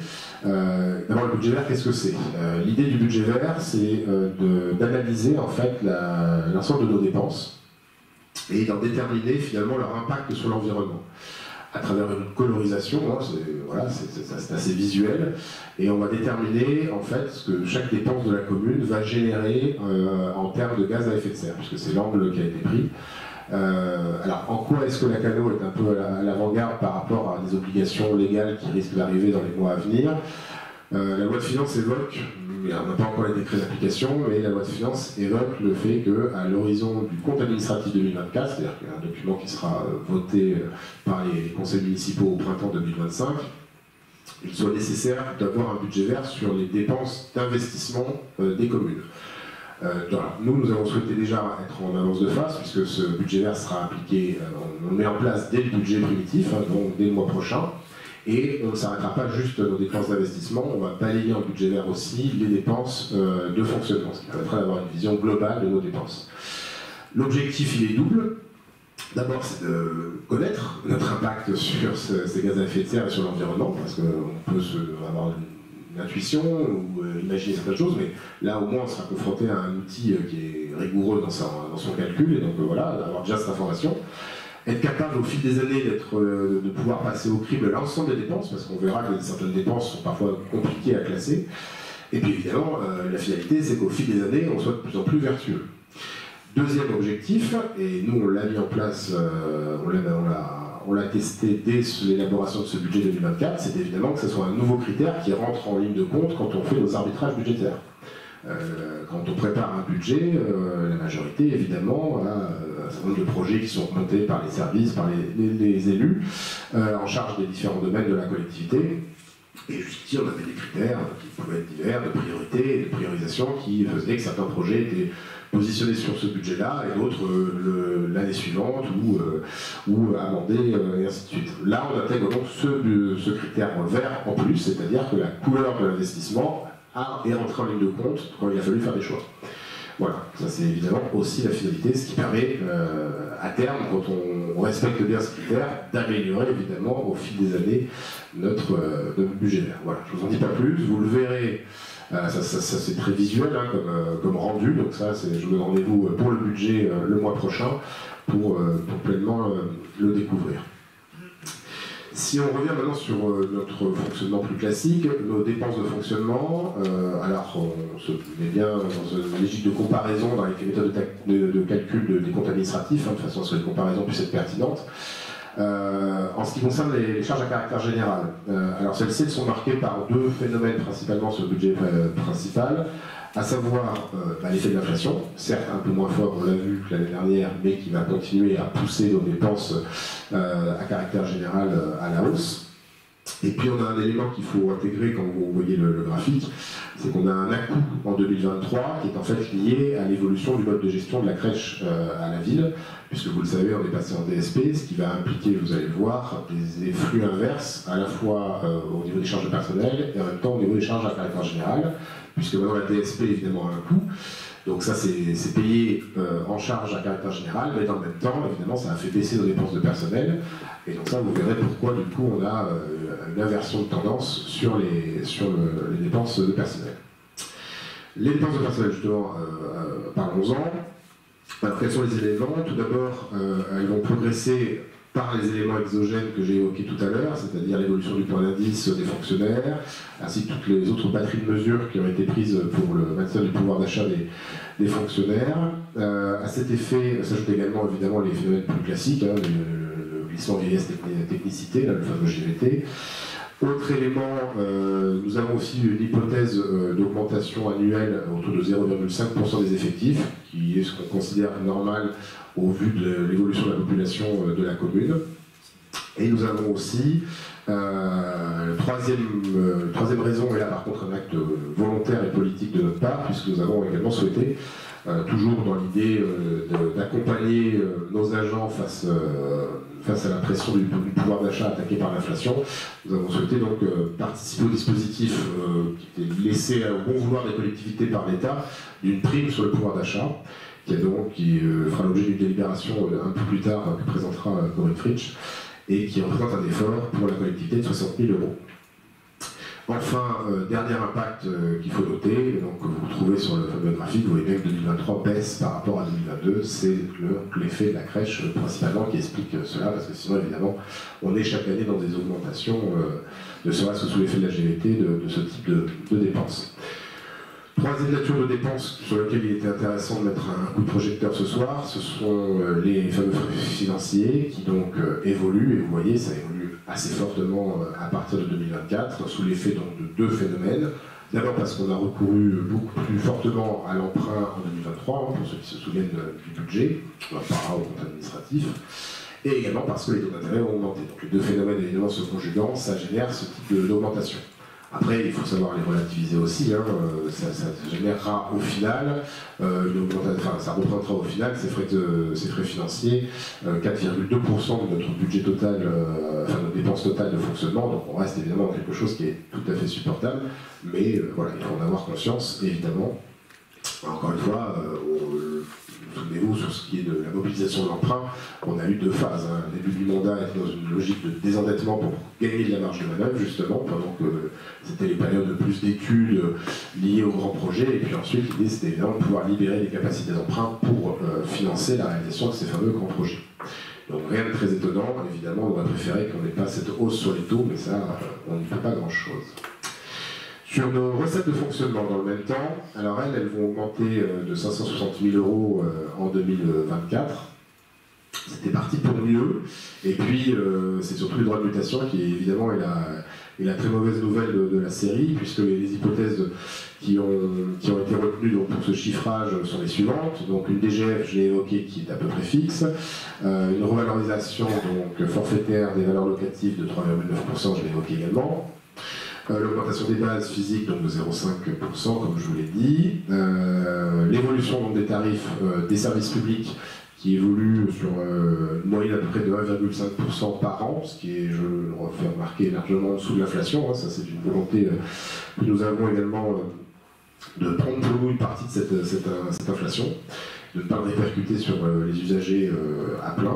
D: D'abord, le budget vert, qu'est-ce que c'est? L'idée du budget vert, c'est d'analyser en fait l'ensemble de nos dépenses et d'en déterminer finalement leur impact sur l'environnement. À travers une colorisation, c'est assez visuel, et on va déterminer en fait ce que chaque dépense de la commune va générer en termes de gaz à effet de serre, puisque c'est l'angle qui a été pris. Alors, en quoi est-ce que la Cano est un peu à l'avant-garde par rapport à des obligations légales qui risquent d'arriver dans les mois à venir? La loi de finances évoque, on n'a pas encore les décrets d'application, mais la loi de finances évoque le fait qu'à l'horizon du compte administratif 2024, c'est-à-dire qu'il y a un document qui sera voté par les conseils municipaux au printemps 2025, il soit nécessaire d'avoir un budget vert sur les dépenses d'investissement des communes. Nous avons souhaité déjà être en avance de phase, puisque ce budget vert sera appliqué, on le met en place dès le budget primitif, donc dès le mois prochain, et on ne s'arrêtera pas juste nos dépenses d'investissement, on va balayer en budget vert aussi les dépenses de fonctionnement, ce qui permettra d'avoir une vision globale de nos dépenses. L'objectif, il est double. D'abord, c'est de connaître notre impact sur ces gaz à effet de serre et sur l'environnement, parce qu'on peut avoir une intuition ou imaginer certaines choses, mais là au moins on sera confronté à un outil qui est rigoureux dans son calcul, et donc voilà, d'avoir déjà cette information. Être capable au fil des années de pouvoir passer au crible l'ensemble des dépenses, parce qu'on verra que certaines dépenses sont parfois compliquées à classer. Et puis évidemment, la finalité, c'est qu'au fil des années, on soit de plus en plus vertueux. Deuxième objectif, et nous on l'a mis en place, on l'a testé dès l'élaboration de ce budget 2024, c'est évidemment que ce soit un nouveau critère qui rentre en ligne de compte quand on fait nos arbitrages budgétaires. quand on prépare un budget, la majorité, évidemment, a un certain nombre de projets qui sont remontés par les services, par les élus, en charge des différents domaines de la collectivité. Et jusqu'ici, on avait des critères qui pouvaient être divers, de priorité et de priorisation, qui faisaient que certains projets étaient positionnés sur ce budget-là et d'autres l'année suivante ou amendés et ainsi de suite. Là, on intègre donc ce critère vert en plus, c'est-à-dire que la couleur de l'investissement est rentrée en ligne de compte quand il a fallu faire des choix. Voilà, ça c'est évidemment aussi la finalité, ce qui permet à terme, quand on respecte bien ce critère, d'améliorer évidemment au fil des années notre budget vert. Voilà, je vous en dis pas plus, vous le verrez, ça c'est très visuel hein, comme rendu, donc ça je vous donne rendez-vous pour le budget le mois prochain pour pleinement le découvrir. Si on revient maintenant sur notre fonctionnement plus classique, nos dépenses de fonctionnement, alors on se met bien dans une logique de comparaison dans les méthodes de calcul des comptes administratifs, hein, de façon à ce que les comparaisons puissent être pertinentes. En ce qui concerne les charges à caractère général, alors celles-ci sont marquées par deux phénomènes principalement sur le budget principal, à savoir l'effet de l'inflation, certes un peu moins fort, on l'a vu que l'année dernière, mais qui va continuer à pousser nos dépenses à caractère général à la hausse. Et puis on a un élément qu'il faut intégrer quand vous voyez le graphique, c'est qu'on a un à-coup en 2023 qui est en fait lié à l'évolution du mode de gestion de la crèche à la ville, puisque vous le savez, on est passé en DSP, ce qui va impliquer, vous allez le voir, des flux inverses, à la fois au niveau des charges de personnel et en même temps au niveau des charges à caractère général, puisque maintenant la DSP évidemment a un coût. Donc ça c'est payé en charge à caractère général, mais dans le même temps, évidemment, ça a fait baisser nos dépenses de personnel. Et donc ça, vous verrez pourquoi du coup on a une inversion de tendance sur les dépenses de personnel. Les dépenses de personnel, justement, parlons-en. Alors quels sont les éléments? Tout d'abord, elles vont progresser par les éléments exogènes que j'ai évoqués tout à l'heure, c'est-à-dire l'évolution du point d'indice des fonctionnaires, ainsi que toutes les autres batteries de mesures qui ont été prises pour le maintien du pouvoir d'achat des fonctionnaires. À cet effet s'ajoutent également évidemment les phénomènes plus classiques, hein, le glissement vieillesse technicité, là, le fameux GVT. Autre élément, nous avons aussi une hypothèse d'augmentation annuelle autour de 0,5% des effectifs, qui est ce qu'on considère normal au vu de l'évolution de la population de la commune. Et nous avons aussi, troisième raison, et là par contre un acte volontaire et politique de notre part, puisque nous avons également souhaité, toujours dans l'idée d'accompagner nos agents face à la pression du pouvoir d'achat attaqué par l'inflation, nous avons souhaité donc participer au dispositif qui était laissé au bon vouloir des collectivités par l'État d'une prime sur le pouvoir d'achat, qui fera l'objet d'une délibération un peu plus tard que présentera Corinne Fritsch, et qui représente un effort pour la collectivité de 60 000 €. Enfin, dernier impact qu'il faut noter, donc que vous retrouvez sur le fameux graphique, vous voyez bien que 2023 baisse par rapport à 2022, c'est l'effet de la crèche principalement qui explique cela, parce que sinon évidemment on est chaque année dans des augmentations, ne serait-ce que sous l'effet de la GVT, de ce type de dépenses. Troisième nature de dépenses sur laquelle il était intéressant de mettre un coup de projecteur ce soir, ce sont les fameux frais financiers qui donc évoluent, et vous voyez ça évolue assez fortement à partir de 2024, sous l'effet donc de deux phénomènes. D'abord parce qu'on a recouru beaucoup plus fortement à l'emprunt en 2023, hein, pour ceux qui se souviennent du budget, on parlera au compte administratif, et également parce que les taux d'intérêt ont augmenté. Donc les deux phénomènes évidemment se conjuguant, ça génère ce type d'augmentation. Après, il faut savoir les relativiser aussi, hein. Ça générera au final, ça représentera au final ces frais financiers 4,2% de notre budget total, enfin de dépenses totales de fonctionnement, donc on reste évidemment dans quelque chose qui est tout à fait supportable, mais voilà, il faut en avoir conscience, évidemment. Encore une fois, souvenez-vous, sur ce qui est de la mobilisation de l'emprunt, on a eu deux phases. Hein. Le début du mandat était dans une logique de désendettement pour gagner de la marge de manœuvre, justement, pendant que c'était les périodes de plus d'études liées aux grands projets. Et puis ensuite, l'idée, c'était évidemment de pouvoir libérer les capacités d'emprunt pour financer la réalisation de ces fameux grands projets. Donc rien de très étonnant. Évidemment, on aurait préféré qu'on n'ait pas cette hausse sur les taux, mais ça, on n'y fait pas grand-chose. Sur nos recettes de fonctionnement dans le même temps, alors elles vont augmenter de 560 000 € en 2024. C'était parti pour mieux. Et puis, c'est surtout les droits de mutation qui, évidemment, est est la très mauvaise nouvelle de la série, puisque les hypothèses qui ont été retenues donc, pour ce chiffrage sont les suivantes. Donc une DGF, je l'ai évoqué, qui est à peu près fixe, une revalorisation donc, forfaitaire des valeurs locatives de 3,9%, je l'ai évoqué également. L'augmentation des bases physiques donc de 0,5%, comme je vous l'ai dit. L'évolution des tarifs des services publics qui évolue sur une moyenne à peu près de 1,5% par an, ce qui est, je le refais remarquer, largement en dessous de l'inflation. Hein. Ça, c'est une volonté que nous avons également de prendre pour nous une partie de cette inflation, de ne pas le répercuter sur les usagers à plein.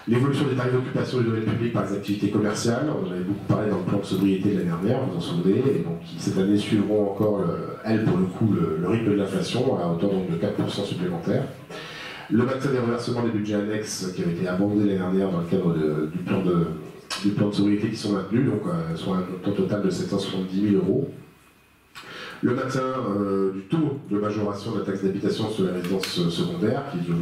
D: L'évolution des tarifs d'occupation du domaine public par les activités commerciales, on en avait beaucoup parlé dans le plan de sobriété de l'année dernière, vous en souvenez, et donc qui cette année suivront encore, elles pour le coup, le rythme de l'inflation à hauteur donc, de 4% supplémentaire. Le maintien des reversements des budgets annexes qui avaient été abondés l'année dernière dans le cadre du plan de sobriété qui sont maintenus, donc soit un montant total de 770 000 €. Le maintien du taux de majoration de la taxe d'habitation sur les résidences secondaires, qui, je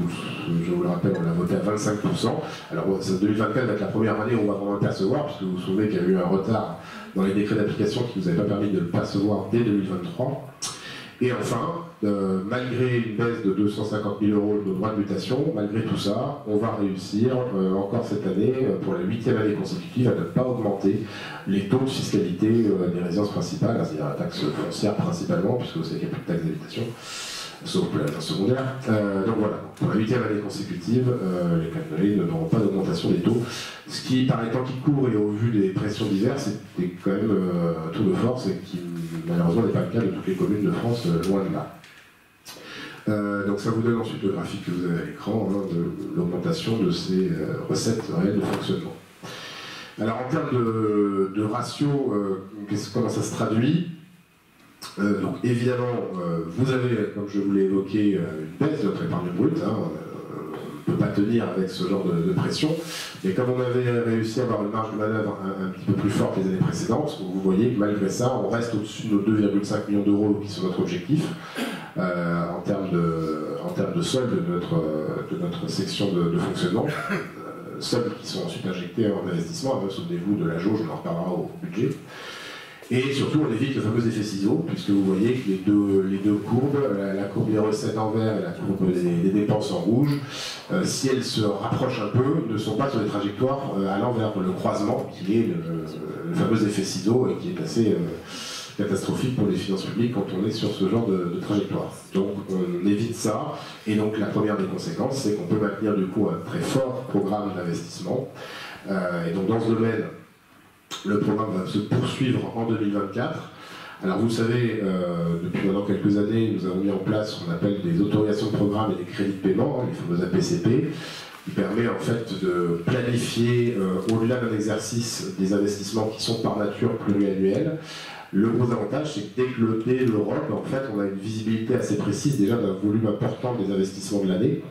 D: vous le rappelle, on l'a voté à 25%. Alors 2024 va être la première année où on va vraiment le percevoir, puisque vous vous souvenez qu'il y a eu un retard dans les décrets d'application qui ne nous avait pas permis de le percevoir dès 2023. Et enfin, malgré une baisse de 250 000 € de droits de mutation, malgré tout ça, on va réussir encore cette année, pour la 8e année consécutive, à ne pas augmenter les taux de fiscalité des résidences principales, c'est-à-dire la taxe foncière principalement, puisque vous savez qu'il n'y a plus de taxe d'habitation, sauf pour la résidence secondaire. Donc voilà, pour la 8e année consécutive, les Canadiens n'auront pas d'augmentation des taux, ce qui, par les temps qui courent et au vu des pressions diverses, était quand même un tour de force et qui malheureusement n'est pas le cas de toutes les communes de France, loin de là. Donc ça vous donne ensuite le graphique que vous avez à l'écran, hein, de l'augmentation de ces recettes réelles de fonctionnement. Alors en termes de ratio, comment ça se traduit? Donc évidemment, vous avez, comme je vous l'ai évoqué, une baisse de votre épargne brute. Hein, on ne peut pas tenir avec ce genre de pression, mais comme on avait réussi à avoir une marge de manœuvre un petit peu plus forte les années précédentes, vous voyez que malgré ça, on reste au-dessus de nos 2,5 millions d'euros qui sont notre objectif en termes de solde de notre section de fonctionnement. Soldes qui sont ensuite injectés en investissement, souvenez-vous de la jauge, on en reparlera au budget. Et surtout, on évite le fameux effet ciseau, puisque vous voyez que les deux courbes, la courbe des recettes en vert et la courbe des dépenses en rouge, si elles se rapprochent un peu, ne sont pas sur des trajectoires à l'envers. Le croisement, qui est le fameux effet ciseau, et qui est assez catastrophique pour les finances publiques quand on est sur ce genre de trajectoire. Donc on évite ça, et donc la première des conséquences, c'est qu'on peut maintenir du coup un très fort programme d'investissement. Et donc dans ce domaine, le programme va se poursuivre en 2024. Alors vous savez, depuis maintenant quelques années, nous avons mis en place ce qu'on appelle des autorisations de programme et des crédits de paiement, les fameux APCP, qui permet en fait de planifier au-delà d'un exercice des investissements qui sont par nature pluriannuels. Le gros avantage, c'est que dès l'Europe, en fait, on a une visibilité assez précise déjà d'un volume important des investissements de l'année.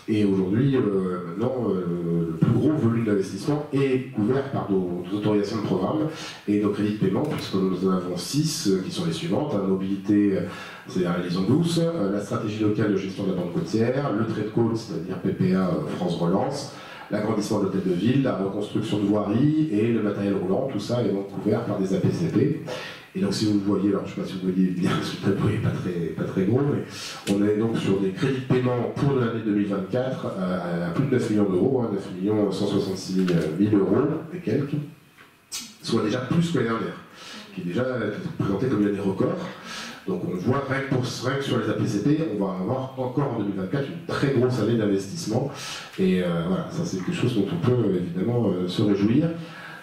D: Et aujourd'hui, maintenant, le plus gros volume d'investissement est couvert par nos autorisations de programme et nos crédits de paiement, puisque nous en avons 6 qui sont les suivantes. La mobilité, c'est-à-dire la liaison douce, la stratégie locale de gestion de la bande côtière, le trade call, c'est-à-dire PPA France Relance, l'agrandissement de l'hôtel de ville, la reconstruction de voirie et le matériel roulant. Tout ça est donc couvert par des APCP. Et donc si vous le voyez, alors je ne sais pas si vous voyez bien, ce tableau n'est pas très gros, mais on est donc sur des crédits de paiement pour l'année 2024 à plus de 9 millions d'euros, 9 166 000 euros et quelques, soit déjà plus que l'année dernière, qui est déjà présenté comme une année record. Donc on voit rien que sur les APCP, on va avoir encore en 2024 une très grosse année d'investissement. Et voilà, ça c'est quelque chose dont on peut évidemment se réjouir.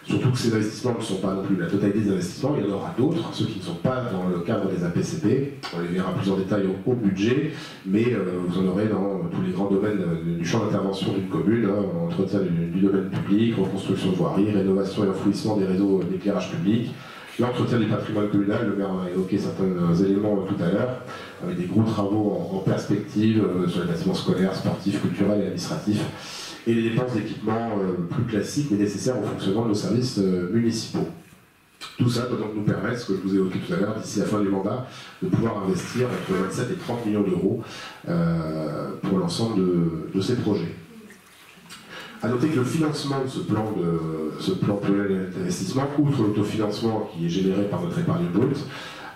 D: Surtout que ces investissements ne sont pas non plus la totalité des investissements, il y en aura d'autres, ceux qui ne sont pas dans le cadre des APCP. On les verra plus en détail au budget, mais vous en aurez dans tous les grands domaines du champ d'intervention d'une commune, hein, entretien du domaine public, reconstruction de voirie, rénovation et enfouissement des réseaux d'éclairage public, l'entretien du patrimoine communal, le maire a évoqué certains éléments tout à l'heure, avec des gros travaux en perspective sur les bâtiments scolaires, sportifs, culturels et administratifs, et les dépenses d'équipement plus classiques mais nécessaires au fonctionnement de nos services municipaux. Tout ça doit donc nous permettre, ce que je vous ai évoqué tout à l'heure, d'ici la fin du mandat, de pouvoir investir entre 27 et 30 millions d'euros pour l'ensemble de ces projets. À noter que le financement de ce plan pluriannuel d'investissement, outre l'autofinancement qui est généré par notre épargne brute,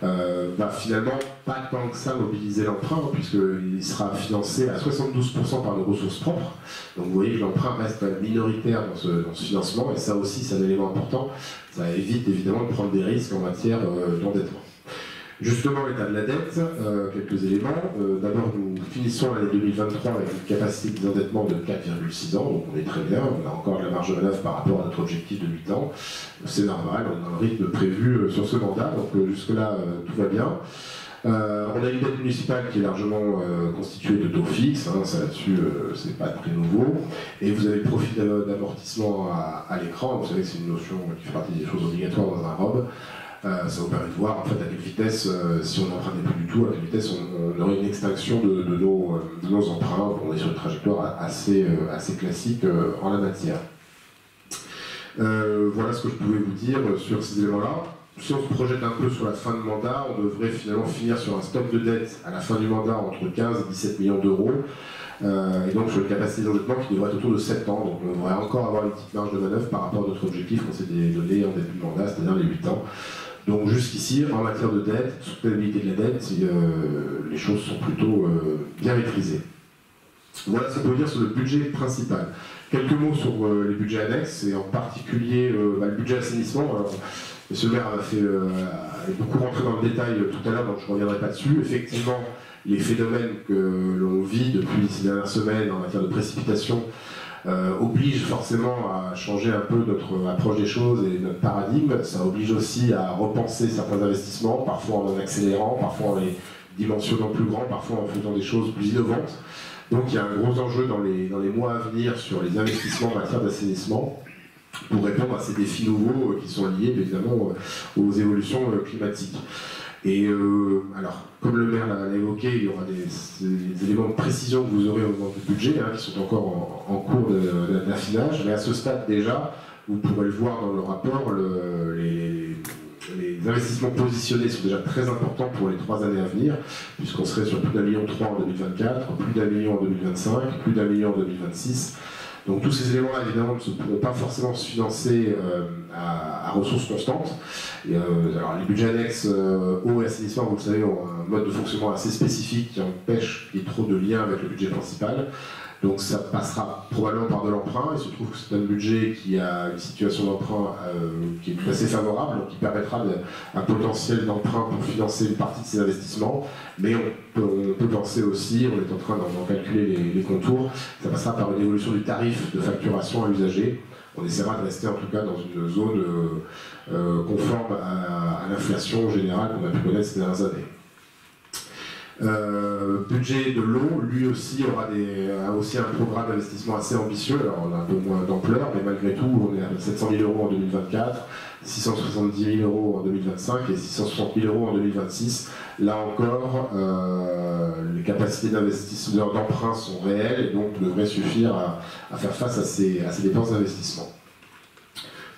D: va finalement pas tant que ça mobiliser l'emprunt, puisqu'il sera financé à 72% par nos ressources propres. Donc vous voyez que l'emprunt reste minoritaire dans ce financement, et ça aussi c'est un élément important. Ça évite évidemment de prendre des risques en matière d'endettement. Justement, l'état de la dette, quelques éléments. D'abord, nous finissons l'année 2023 avec une capacité d'endettement de 4,6 ans, donc on est très bien, on a encore de la marge de manœuvre par rapport à notre objectif de 8 ans. C'est normal, on a un rythme prévu sur ce mandat, donc jusque-là, tout va bien. On a une dette municipale qui est largement constituée de taux fixes, hein, ça là-dessus, c'est pas très nouveau. Et vous avez le profil d'amortissement à l'écran, vous savez que c'est une notion qui fait partie des choses obligatoires dans un ROB. Ça vous permet de voir en fait à quelle vitesse, si on n'empruntait plus du tout, à quelle vitesse on aurait une extinction de nos emprunts. On est sur une trajectoire assez classique en la matière. Voilà ce que je pouvais vous dire sur ces éléments-là. Si on se projette un peu sur la fin de mandat, on devrait finalement finir sur un stock de dette à la fin du mandat entre 15 et 17 millions d'euros. Et donc sur une capacité d'endettement qui devrait être autour de 7 ans. Donc on devrait encore avoir une petite marge de manœuvre par rapport à notre objectif qu'on s'est donné en début de mandat, c'est-à-dire les 8 ans. Donc jusqu'ici, en matière de dette, soutenabilité de la dette, les choses sont plutôt bien maîtrisées. Voilà ce qu'on peut dire sur le budget principal. Quelques mots sur les budgets annexes, et en particulier le budget assainissement. Alors, M. le maire a beaucoup rentré dans le détail tout à l'heure, donc je ne reviendrai pas dessus. Effectivement, les phénomènes que l'on vit depuis ces dernières semaines en matière de précipitation oblige forcément à changer un peu notre approche des choses et notre paradigme. Ça oblige aussi à repenser certains investissements, parfois en accélérant, parfois en les dimensionnant plus grands, parfois en faisant des choses plus innovantes. Donc il y a un gros enjeu dans les mois à venir sur les investissements en matière d'assainissement pour répondre à ces défis nouveaux qui sont liés évidemment aux évolutions climatiques. Et alors, comme le maire l'a évoqué, il y aura des éléments de précision que vous aurez au moment du budget, qui sont encore en cours d'affinage, mais à ce stade déjà, vous pourrez le voir dans le rapport, les investissements positionnés sont déjà très importants pour les 3 années à venir, puisqu'on serait sur plus d'1,3 million en 2024, plus d'1 million en 2025, plus d'1 million en 2026. Donc tous ces éléments-là, évidemment, ne pourront pas forcément se financer à ressources constantes. Et, alors les budgets annexes eau et assainissement, vous le savez, ont un mode de fonctionnement assez spécifique qui empêche qu'il y ait trop de liens avec le budget principal. Donc ça passera probablement par de l'emprunt. Il se trouve que c'est un budget qui a une situation d'emprunt qui est assez favorable, donc qui permettra un potentiel d'emprunt pour financer une partie de ces investissements. Mais on peut penser aussi, on est en train d'en calculer les contours, ça passera par une évolution du tarif de facturation à l'usager. On essaiera de rester en tout cas dans une zone conforme à l'inflation générale qu'on a pu connaître ces dernières années. Budget de l'eau, lui aussi a aussi un programme d'investissement assez ambitieux. Alors on a un peu moins d'ampleur, mais malgré tout, on est à 700 000 euros en 2024, 670 000 euros en 2025 et 660 000 euros en 2026. Là encore, les capacités d'investisseurs d'emprunt sont réelles et donc devraient suffire à faire face à ces dépenses d'investissement.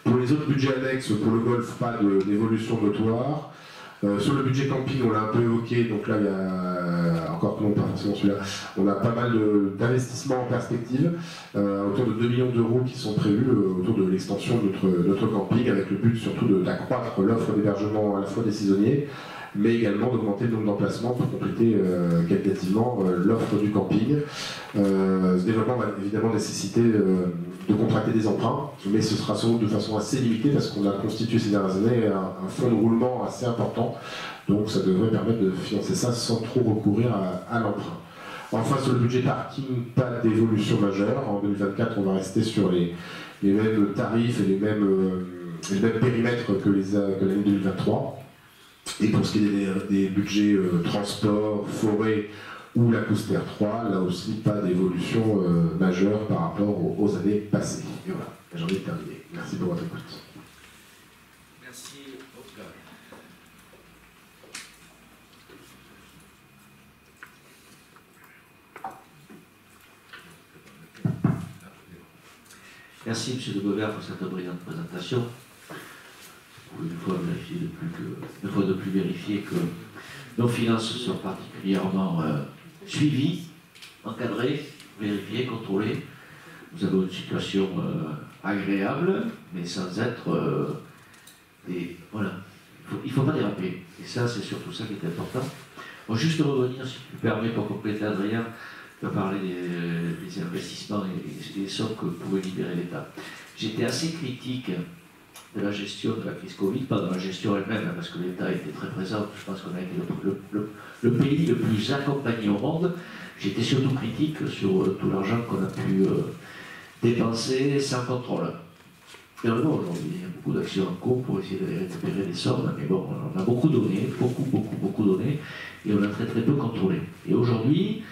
D: Pour les autres budgets annexes, pour le golf, pas d'évolution notoire. Sur le budget camping, on l'a un peu évoqué, donc là, il y a encore non, pas forcément celui-là, on a pas mal d'investissements en perspective, autour de 2 millions d'euros qui sont prévus autour de l'extension de notre camping, avec le but surtout d'accroître l'offre d'hébergement à la fois des saisonniers, mais également d'augmenter le nombre d'emplacements pour compléter qualitativement l'offre du camping. Ce développement va évidemment nécessiter de contracter des emprunts, mais ce sera sans doute de façon assez limitée parce qu'on a constitué ces dernières années un fonds de roulement assez important, donc ça devrait permettre de financer ça sans trop recourir à l'emprunt. Enfin, sur le budget parking, pas d'évolution majeure. En 2024, on va rester sur les mêmes tarifs et les mêmes périmètres que l'année 2023. Et pour ce qui est des budgets transport, forêt ou la Couster 3, là aussi pas d'évolution majeure par rapport aux années passées. Et voilà, j'en ai terminé. Merci pour votre écoute.
A: Merci. Merci M. de Beauvert pour cette brillante présentation. Une fois de plus vérifier que nos finances sont particulièrement suivies, encadrées, vérifiées, contrôlées. nous avons une situation agréable, mais sans être... voilà, il ne faut pas déraper. Et ça, c'est surtout ça qui est important. Bon, juste revenir, si tu me permets, pour compléter Adrien, tu as parlé des investissements et des sommes que pouvait libérer l'État. J'étais assez critique de la gestion de la crise Covid, pas dans la gestion elle-même, parce que l'État était très présent. Je pense qu'on a été le pays le plus accompagné au monde. J'étais surtout critique sur tout l'argent qu'on a pu dépenser sans contrôle. Et aujourd'hui, il y a beaucoup d'actions en cours pour essayer de récupérer des sommes, mais bon, on a beaucoup donné, beaucoup donné, et on a très peu contrôlé. Et aujourd'hui,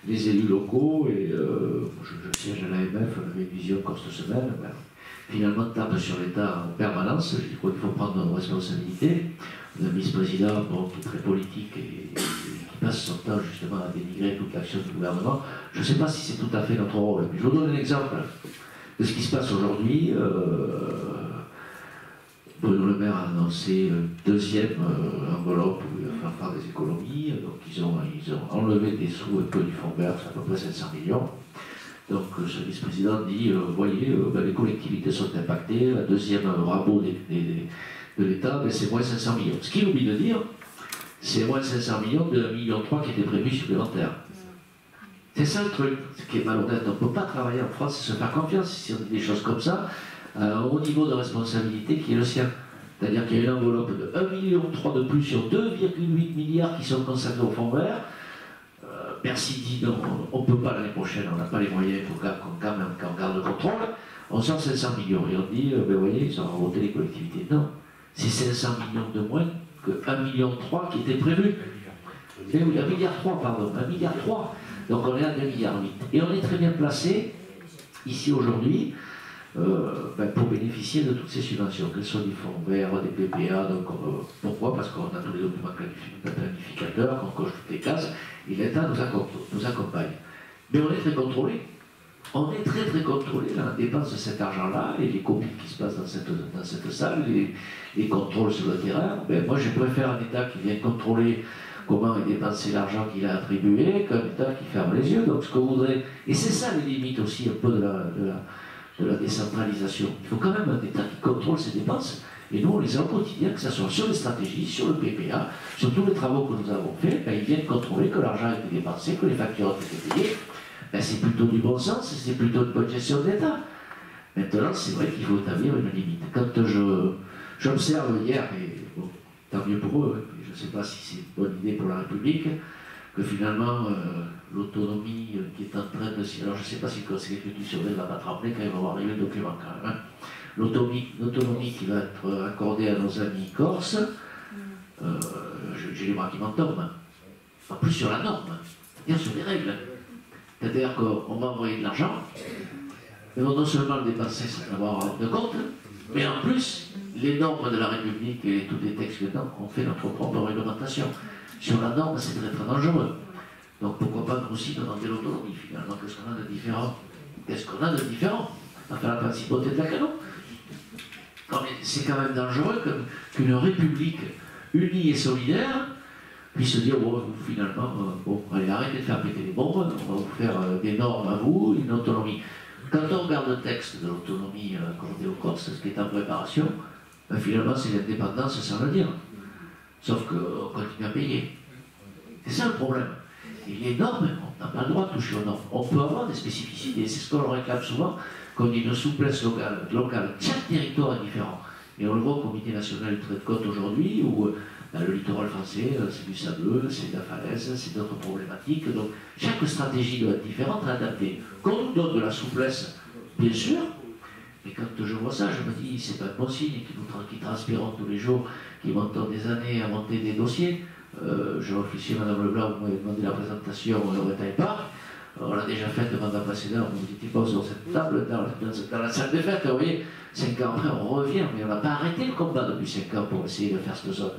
A: les élus locaux, et je siège à l'AMF, on avait une vision encore cette semaine, finalement tape sur l'État en permanence. Je crois qu'il faut prendre nos responsabilités. On a un vice-président qui est très politique et qui passe son temps justement à dénigrer toute l'action du gouvernement. Je ne sais pas si c'est tout à fait notre rôle. Je vous donne un exemple de ce qui se passe aujourd'hui. Bruno Le Maire a annoncé une deuxième enveloppe où il va faire des économies. Donc ils ont enlevé des sous un peu du fonds vert, c'est à peu près 700 millions. Donc ce vice-président dit, voyez, les collectivités sont impactées, la deuxième rabot de l'État, c'est moins 500 millions. Ce qu'il oublie de dire, c'est moins 500 millions de 1,3 million qui était prévu supplémentaire. C'est ça le truc, ce qui est malhonnête. On ne peut pas travailler en France et se faire confiance si on dit des choses comme ça, au niveau de responsabilité qui est le sien. C'est-à-dire qu'il y a une enveloppe de 1,3 million de plus sur 2,8 milliards qui sont consacrés au fonds vert. Bercy dit non, on ne peut pas l'année prochaine, on n'a pas les moyens, il faut qu'on garde le contrôle. On sort 500 millions et on dit, vous voyez, ils ont remonté les collectivités. Non, c'est 500 millions de moins que 1,3 million qui était prévu. 1,3 milliard, pardon, 1,3 milliard. Donc on est à 2,8 milliards. Et on est très bien placé, ici aujourd'hui, pour bénéficier de toutes ces subventions, qu'elles soient du fonds vert, des PPA. Donc, pourquoi? Parce qu'on a tous les documents planificateurs, qu'on coche toutes les cases, et l'État nous accompagne. Mais on est très contrôlé. On est très contrôlé dans la dépense de cet argent-là, et les copies qui se passent dans cette salle, les contrôles sur le terrain. Moi, je préfère un État qui vient contrôler comment est dépensé l'argent qu'il a attribué qu'un État qui ferme les yeux. Donc, ce qu'on voudrait, et c'est ça les limites aussi un peu de la décentralisation. Il faut quand même un État qui contrôle ses dépenses, et nous on les a au quotidien, que ce soit sur les stratégies, sur le PPA, sur tous les travaux que nous avons faits, ils viennent contrôler que l'argent a été dépensé, que les factures ont été payées. C'est plutôt du bon sens, c'est plutôt une bonne gestion de l'État. Maintenant, c'est vrai qu'il faut établir une limite. Quand j'observe hier, et bon, tant mieux pour eux, je ne sais pas si c'est une bonne idée pour la République, que finalement, l'autonomie qui est en train de... Alors je ne sais pas si le Conseil constitutionnel ne va pas te rappeler quand il va voir arriver le document quand même. L'autonomie qui va être accordée à nos amis corses, j'ai les bras qui m'en tombent. En plus sur la norme, c'est-à-dire sur les règles. C'est-à-dire qu'on va envoyer de l'argent, mais non seulement le dépenser sans avoir de compte, mais en plus, les normes de la République et tous les textes dedans, on fait notre propre réglementation. Sur la norme, c'est très dangereux. Donc pourquoi pas nous aussi demander l'autonomie finalement? Qu'est-ce qu'on a de différent? Qu'est-ce qu'on a de différent? Enfin, la principauté de la canon. C'est quand même dangereux qu'une république unie et solidaire puisse se dire, bon, finalement, allez, arrêtez de faire péter les bombes, on va vous faire des normes à vous, une autonomie. Quand on regarde le texte de l'autonomie accordée aux Corses, ce qui est en préparation, finalement, c'est l'indépendance sans le dire. Sauf qu'on continue à payer. C'est ça le problème. Et les normes, on n'a pas le droit de toucher aux normes. On peut avoir des spécificités, c'est ce qu'on réclame souvent, qu'on ait une souplesse locale. Chaque territoire est différent. Et on le voit au Comité national du trait de côte aujourd'hui, où le littoral français, c'est du sableux, c'est de la falaise, c'est d'autres problématiques. Donc chaque stratégie doit être différente, adaptée. Qu'on nous donne de la souplesse, bien sûr, mais quand je vois ça, je me dis, c'est pas un bon signe, qui transpirons tous les jours, qui montent des années à monter des dossiers. Je réfléchis, Madame Leblanc, vous m'avez demandé la présentation au Retail Park. On l'a déjà faite le mandat précédent, vous n'étiez pas sur cette table, dans la salle des fêtes, vous voyez, 5 ans après, on revient, mais on n'a pas arrêté le combat depuis 5 ans pour essayer de faire cette zone.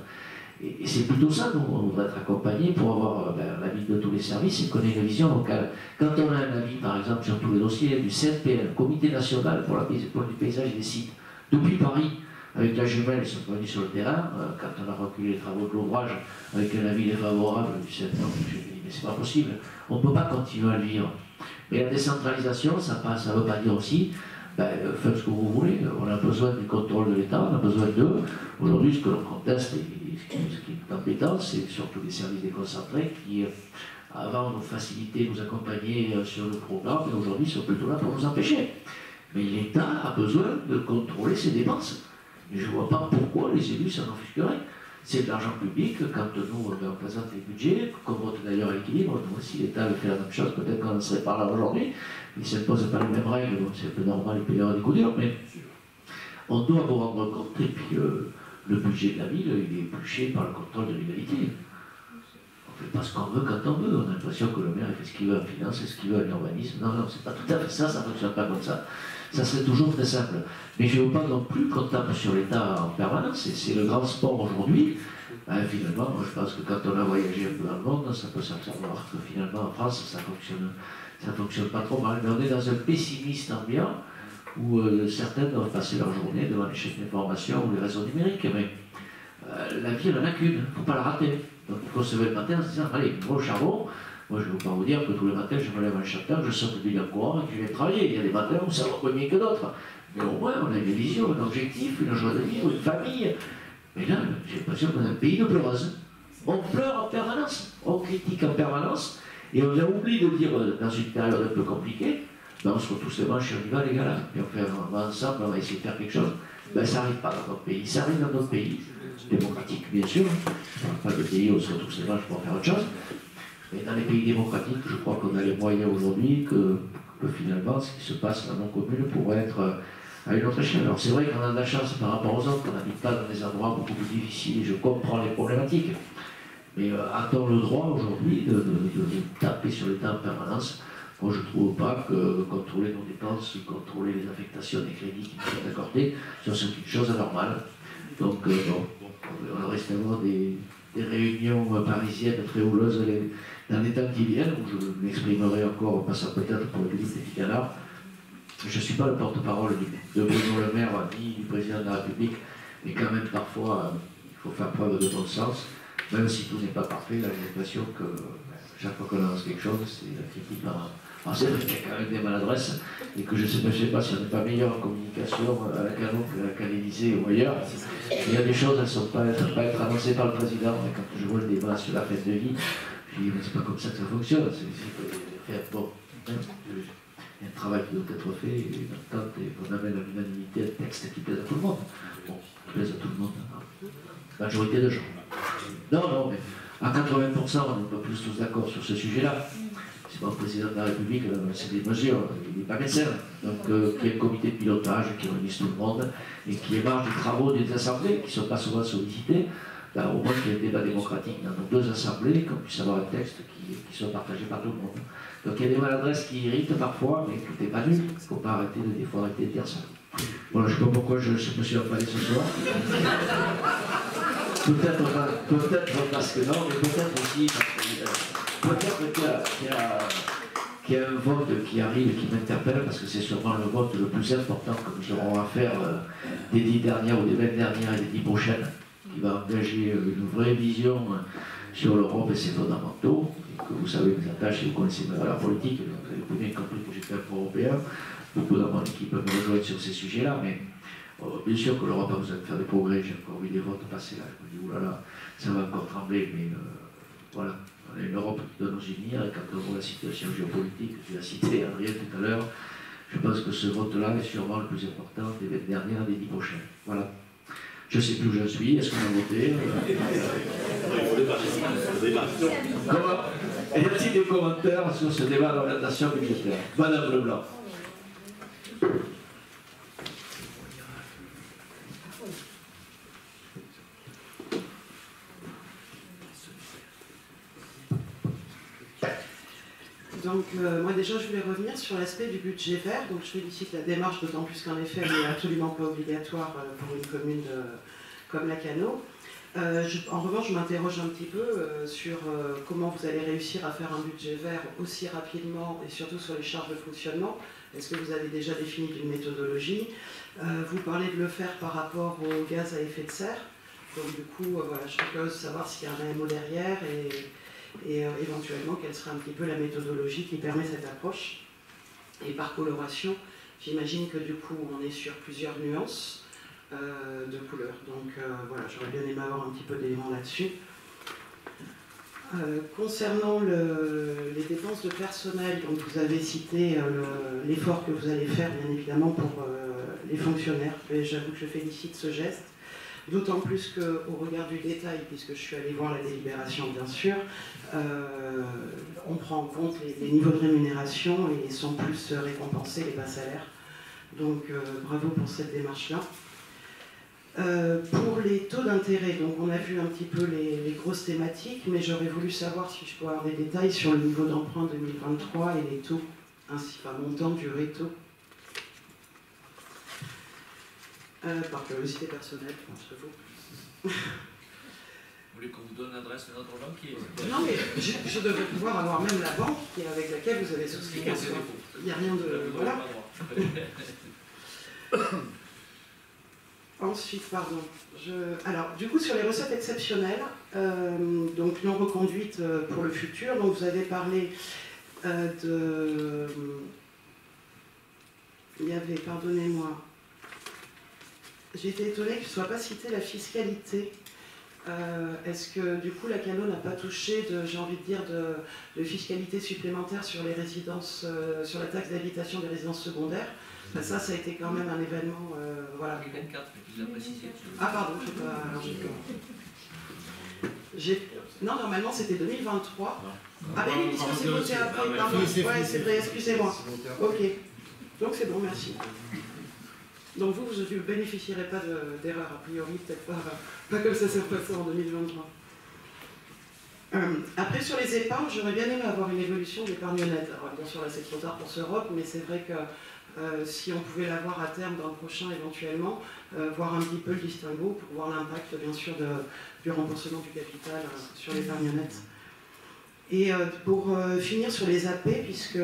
A: Et c'est plutôt ça, nous, on voudrait être accompagnés pour avoir l'avis de tous les services et qu'on ait une vision locale. Quand on a un avis, par exemple, sur tous les dossiers du CNPL, Comité national pour le paysage et les sites, depuis Paris, avec la jumelle, ils sont venus sur le terrain, quand on a reculé les travaux de l'ouvrage, avec un avis défavorable du CNPL, je me dis, mais c'est pas possible, on ne peut pas continuer à le vivre. Mais la décentralisation, ça ne veut pas dire aussi, faites ce que vous voulez, on a besoin du contrôle de l'État, on a besoin d'eux. Aujourd'hui, ce que l'on conteste, et ce qui est embêtant, c'est surtout les services déconcentrés qui, avant, nous facilitaient, nous accompagnaient sur le programme, et aujourd'hui sont plutôt là pour nous empêcher. Mais l'État a besoin de contrôler ses dépenses. Et je ne vois pas pourquoi les élus s'en offusqueraient. C'est de l'argent public, quand nous on présente les budgets, qu'on vote d'ailleurs à l'équilibre, nous si l'État avait fait la même chose, peut-être qu'on ne serait pas là aujourd'hui. Il ne s'impose pas les mêmes règles, donc c'est un peu normal, il peut y avoir des coups durs, mais on doit vous rendre compte, et puis le budget de la ville, il est épluché par le contrôle de l'égalité. On ne fait pas ce qu'on veut quand on veut, on a l'impression que le maire il fait ce qu'il veut en finance, et ce qu'il veut en urbanisme. Non, non, c'est pas tout à fait ça, ça ne fonctionne pas comme ça. Ça serait toujours très simple. Mais je ne veux pas non plus qu'on tape sur l'État en permanence, et c'est le grand sport aujourd'hui. Finalement, moi je pense que quand on a voyagé un peu dans le monde, ça peut s'apercevoir que finalement en France, ça fonctionne pas trop mal. Mais on est dans un pessimiste ambiant où certains doivent passer leur journée devant les chaînes d'information ou les réseaux numériques. Mais la vie, elle n'en a qu'une, il ne faut pas la rater. Donc il faut se lever le matin en se disant, allez, gros charbon. Moi, je ne veux pas vous dire que tous les matins, je me lève un châtain, je saute du courant et que je vais travailler. Il y a des matins où ça va mieux que d'autres. Mais au moins, on a une vision, un objectif, une joie de vivre, une famille. Mais là, j'ai l'impression qu'on a un pays de pleureuses. On pleure en permanence, on critique en permanence, et on a oublié de dire, dans une période un peu compliquée, on se retrouve tous les manches, on y va les gars là, et on va ensemble, on va essayer de faire quelque chose. Ça n'arrive pas dans notre pays, ça arrive dans notre pays, démocratique bien sûr, je ne parle pas de pays où on se retrouve tous les manches pour faire autre chose. Mais dans les pays démocratiques, je crois qu'on a les moyens aujourd'hui que finalement, ce qui se passe dans nos communes pourrait être à une autre échelle. Alors c'est vrai qu'on a de la chance par rapport aux autres, qu'on n'habite pas dans des endroits beaucoup plus difficiles, et je comprends les problématiques. Mais a-t-on le droit aujourd'hui de taper sur l'État en permanence? Moi je ne trouve pas que contrôler nos dépenses, contrôler les affectations des crédits qui nous sont accordés, ce sont une chose anormale. Donc on reste à avoir des réunions parisiennes très houleuses dans les temps qui viennent, où je m'exprimerai encore, en passant peut-être pour le public des canards. Je ne suis pas le porte-parole de Bruno Le Maire ni du président de la République, mais quand même parfois il faut faire preuve de bon sens, même si tout n'est pas parfait. Là j'ai l'impression que chaque fois qu'on lance quelque chose, c'est la critique par. Alors c'est vrai qu'il y a quand même des maladresses, et que je ne sais pas si on n'est pas meilleur en communication à la Cano qu'à l'Élysée ou ailleurs. Il y a des choses, elles ne sont pas être annoncées par le président, et quand je vois le débat sur la fête de vie, je dis, mais c'est pas comme ça que ça fonctionne. Bon, il y a un travail qui doit être fait, et une entente, et qu'on amène à l'unanimité un texte qui plaise à tout le monde. Bon, qui plaise à tout le monde, la majorité de gens. Non, mais à 80%, on n'est pas plus tous d'accord sur ce sujet-là. C'est pas le président de la République, c'est des mesures, il n'est pas médecin. Donc, qu'il y ait un comité de pilotage qui réunisse tout le monde, et qui émarge des travaux des assemblées, qui ne sont pas souvent sollicités. Là, au moins qu'il y ait un débat démocratique dans nos deux assemblées, qu'on puisse avoir un texte qui soit partagé par tout le monde. Donc il y a des maladresses qui irritent parfois, mais tout n'est pas nul. Il ne faut pas arrêter de dire ça. Voilà, je ne sais pas pourquoi je me suis emballé ce soir. Peut-être parce que non, mais peut-être aussi qu'il y a un vote qui arrive et qui m'interpelle, parce que c'est sûrement le vote le plus important que nous aurons à faire des 10 dernières ou des 20 dernières et des 10 prochaines, qui va engager une vraie vision sur l'Europe et ses fondamentaux, et que vous savez mes attaches et vous connaissez ma valeur politique, donc vous avez bien compris que j'étais un pro-européen. Beaucoup dans mon équipe me rejoignent sur ces sujets-là, mais bien sûr que l'Europe a besoin de faire des progrès. J'ai encore vu des votes passer là, je me dis, oulala, ça va encore trembler, mais voilà, on a une Europe qui doit nous unir, et quand on voit la situation géopolitique, tu l'as cité Adrien tout à l'heure, je pense que ce vote-là est sûrement le plus important des 20 dernières et des 10 prochaines. Voilà. Je ne sais plus où je suis, est-ce qu'on a voté? Comment? Y a-t-il des commentaires sur ce débat d'orientation budgétaire? Madame Leblanc.
C: Donc, moi déjà, je voulais revenir sur l'aspect du budget vert. Donc, je félicite la démarche, d'autant plus qu'en effet, elle n'est absolument pas obligatoire pour une commune comme la Cano. En revanche, je m'interroge un petit peu sur comment vous allez réussir à faire un budget vert aussi rapidement, et surtout sur les charges de fonctionnement. Est-ce que vous avez déjà défini une méthodologie? Vous parlez de le faire par rapport aux gaz à effet de serre. Donc, du coup, voilà, je serais curieuse de savoir s'il y a un mot derrière, et éventuellement quelle serait un petit peu la méthodologie qui permet cette approche. Et par coloration, j'imagine que du coup on est sur plusieurs nuances de couleurs. Donc voilà, j'aurais bien aimé avoir un petit peu d'éléments là-dessus. Concernant les dépenses de personnel, donc vous avez cité l'effort que vous allez faire bien évidemment pour les fonctionnaires. Et j'avoue que je félicite ce geste. D'autant plus qu'au regard du détail, puisque je suis allée voir la délibération bien sûr, on prend en compte les niveaux de rémunération et sont plus récompensés les bas salaires. Donc bravo pour cette démarche-là. Pour les taux d'intérêt, donc on a vu un petit peu les grosses thématiques, mais j'aurais voulu savoir si je peux avoir des détails sur le niveau d'emprunt 2023 et les taux, ainsi par montant, durée, taux. Par curiosité personnelle, entre vous.
E: Vous voulez qu'on vous donne l'adresse de notre banquier?
C: Non, mais je devrais pouvoir avoir même la banque avec laquelle vous avez souscrit. Il n'y a rien de... Voilà. Ensuite, pardon. Alors, du coup, sur les recettes exceptionnelles, donc non reconduites pour le futur, donc vous avez parlé de... Il y avait, pardonnez-moi, j'ai été étonnée que ne soit pas citée la fiscalité. Est-ce que du coup la Cano n'a pas touché, j'ai envie de dire, de fiscalité supplémentaire sur les résidences, sur la taxe d'habitation des résidences secondaires? Ben, ça a été quand même un événement. Voilà.
E: 2024, mais tu l'as précisé.
C: Ah pardon, je sais pas. Non, normalement c'était 2023. Ah ben oui, puisque c'est voté après. Pardon. Ouais, c'est vrai, excusez-moi. Ok. Donc c'est bon, merci. Donc vous ne bénéficierez pas d'erreur, a priori, peut-être pas comme ça s'est passé en 2023. Après, sur les épargnes, j'aurais bien aimé avoir une évolution d'épargne nette. Alors, bien sûr, là, c'est trop tard pour ce ROP, mais c'est vrai que si on pouvait l'avoir à terme dans le prochain, éventuellement, voir un petit peu le distinguo pour voir l'impact, bien sûr, du remboursement du capital sur l'épargne nette. Et pour finir sur les AP, puisque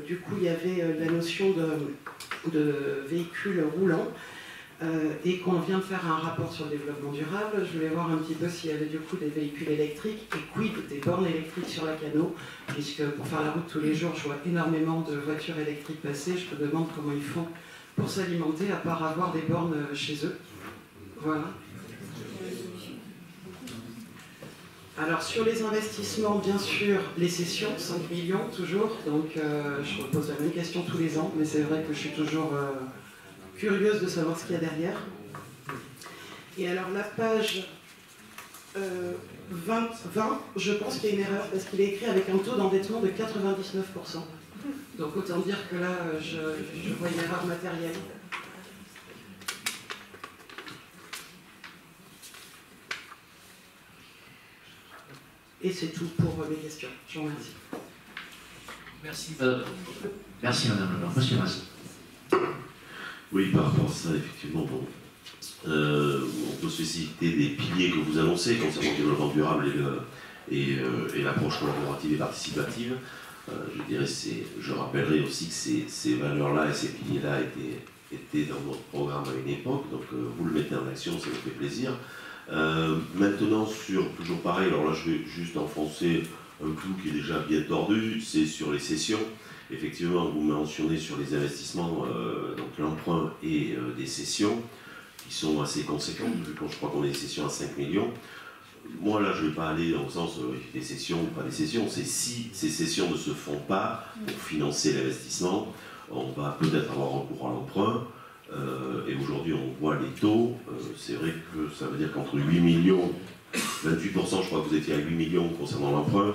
C: du coup, il y avait la notion de véhicules roulants, et qu'on vient de faire un rapport sur le développement durable, je voulais voir un petit peu s'il y avait du coup des véhicules électriques et quid des bornes électriques sur la Cano, puisque pour faire la route tous les jours, je vois énormément de voitures électriques passer, je me demande comment ils font pour s'alimenter à part avoir des bornes chez eux. Voilà. Alors sur les investissements, bien sûr, les cessions, 5 millions toujours, donc je me pose la même question tous les ans, mais c'est vrai que je suis toujours curieuse de savoir ce qu'il y a derrière. Et alors la page 20, je pense qu'il y a une erreur, parce qu'il est écrit avec un taux d'endettement de 99%. Donc autant dire que là, je vois une erreur matérielle. Et c'est tout pour mes questions. Je vous remercie.
E: Merci.
A: Merci Madame Leblanc. Monsieur Massy.
B: Oui, par rapport à ça, effectivement, bon, on peut susciter des piliers que vous annoncez concernant le développement durable et l'approche collaborative et participative. Je rappellerai aussi que ces valeurs-là et ces piliers-là étaient dans notre programme à une époque, donc vous le mettez en action, ça nous fait plaisir. Maintenant, toujours pareil, alors là je vais juste enfoncer un clou qui est déjà bien tordu, c'est sur les cessions. Effectivement, vous mentionnez sur les investissements, donc l'emprunt et des cessions, qui sont assez conséquentes, vu que je crois qu'on a des cessions à 5 millions. Moi, là, je ne vais pas aller dans le sens des cessions ou pas des cessions, c'est si ces cessions ne se font pas pour financer l'investissement, on va peut-être avoir recours à l'emprunt. Et aujourd'hui, on voit les taux, c'est vrai que ça veut dire qu'entre 8 millions, 28%, je crois que vous étiez à 8 millions concernant l'emprunt,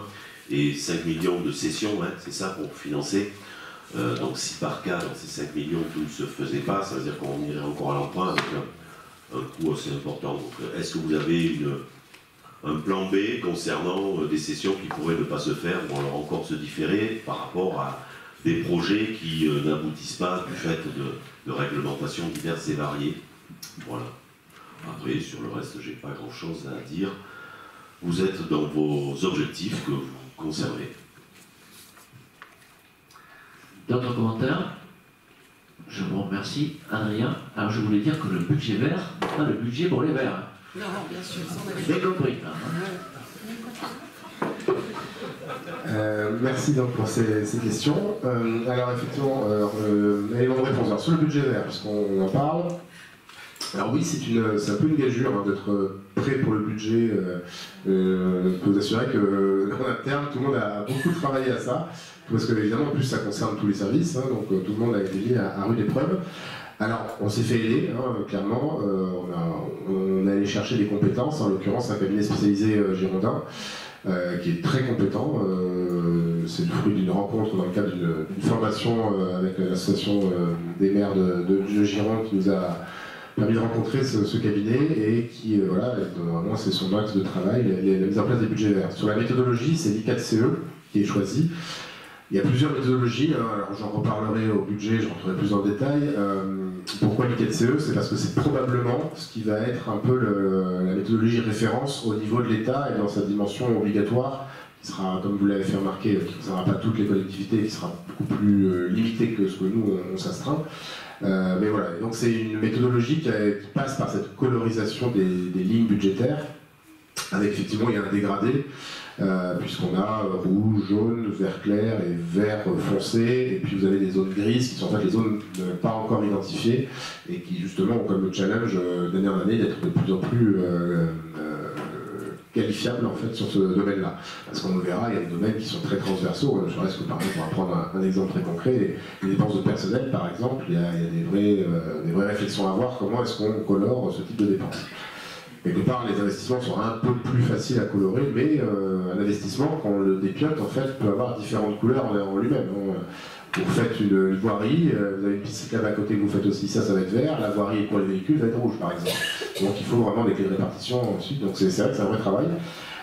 B: et 5 millions de cessions, hein, c'est ça, pour financer. Donc si par cas, dans ces 5 millions, tout ne se faisait pas, ça veut dire qu'on irait encore à l'emprunt avec un coût assez important. Donc est-ce que vous avez un plan B concernant des cessions qui pourraient ne pas se faire, ou alors encore se différer par rapport à des projets qui n'aboutissent pas du fait de réglementations diverses et variées? Voilà. Après, sur le reste, j'ai pas grand-chose à dire. Vous êtes dans vos objectifs que vous conservez.
A: D'autres commentaires? Je vous remercie. Adrien, alors je voulais dire que le budget vert n'est pas le budget pour les verts.
C: Non, bien sûr, ça on avait
A: Bien compris.
D: Merci donc pour ces questions. Alors effectivement, élément de réponse. Alors, sur le budget vert, puisqu'on en parle, alors oui, c'est un peu une gageure hein, d'être prêt pour le budget. Je peux vous assurer qu'en interne, tout le monde a beaucoup travaillé à ça, parce que évidemment, en plus, ça concerne tous les services, hein, donc tout le monde a été mis à rude épreuve. Alors, on s'est fait aider, hein, clairement. On est allé chercher des compétences, en l'occurrence un cabinet spécialisé girondin, qui est très compétent. C'est le fruit d'une rencontre dans le cadre d'une formation avec l'association des maires de Gironde qui nous a permis de rencontrer ce cabinet et qui, voilà, normalement c'est son axe de travail, la mise en place des budgets verts. Sur la méthodologie, c'est l'I4CE qui est choisi. Il y a plusieurs méthodologies, hein, alors j'en reparlerai au budget, je rentrerai plus en détail. Pourquoi l'I4CE? C'est parce que c'est probablement ce qui va être un peu la méthodologie référence au niveau de l'État et dans sa dimension obligatoire, qui sera, comme vous l'avez fait remarquer, qui ne concernera pas toutes les collectivités, qui sera beaucoup plus limitée que ce que nous on s'astreint. Mais voilà, donc c'est une méthodologie qui passe par cette colorisation des lignes budgétaires, avec effectivement il y a un dégradé, puisqu'on a rouge, jaune, vert clair et vert foncé, et puis vous avez des zones grises qui sont en fait les zones pas encore identifiées, et qui justement ont comme le challenge d'année en année d'être de plus en plus qualifiables en fait sur ce domaine-là. Parce qu'on le verra, il y a des domaines qui sont très transversaux. Je reste que par exemple, on va prendre un exemple très concret, les dépenses de personnel par exemple, il y a des vraies réflexions à avoir, comment est-ce qu'on colore ce type de dépenses. Quelque part, les investissements sont un peu plus faciles à colorer, mais un investissement, quand on le dépiote, en fait, peut avoir différentes couleurs en lui-même. Vous faites une voirie, vous avez une piste cyclable à côté que vous faites aussi, ça va être vert, la voirie pour les véhicules va être rouge, par exemple. Donc il faut vraiment des clés de répartition ensuite, donc c'est vrai que c'est un vrai travail.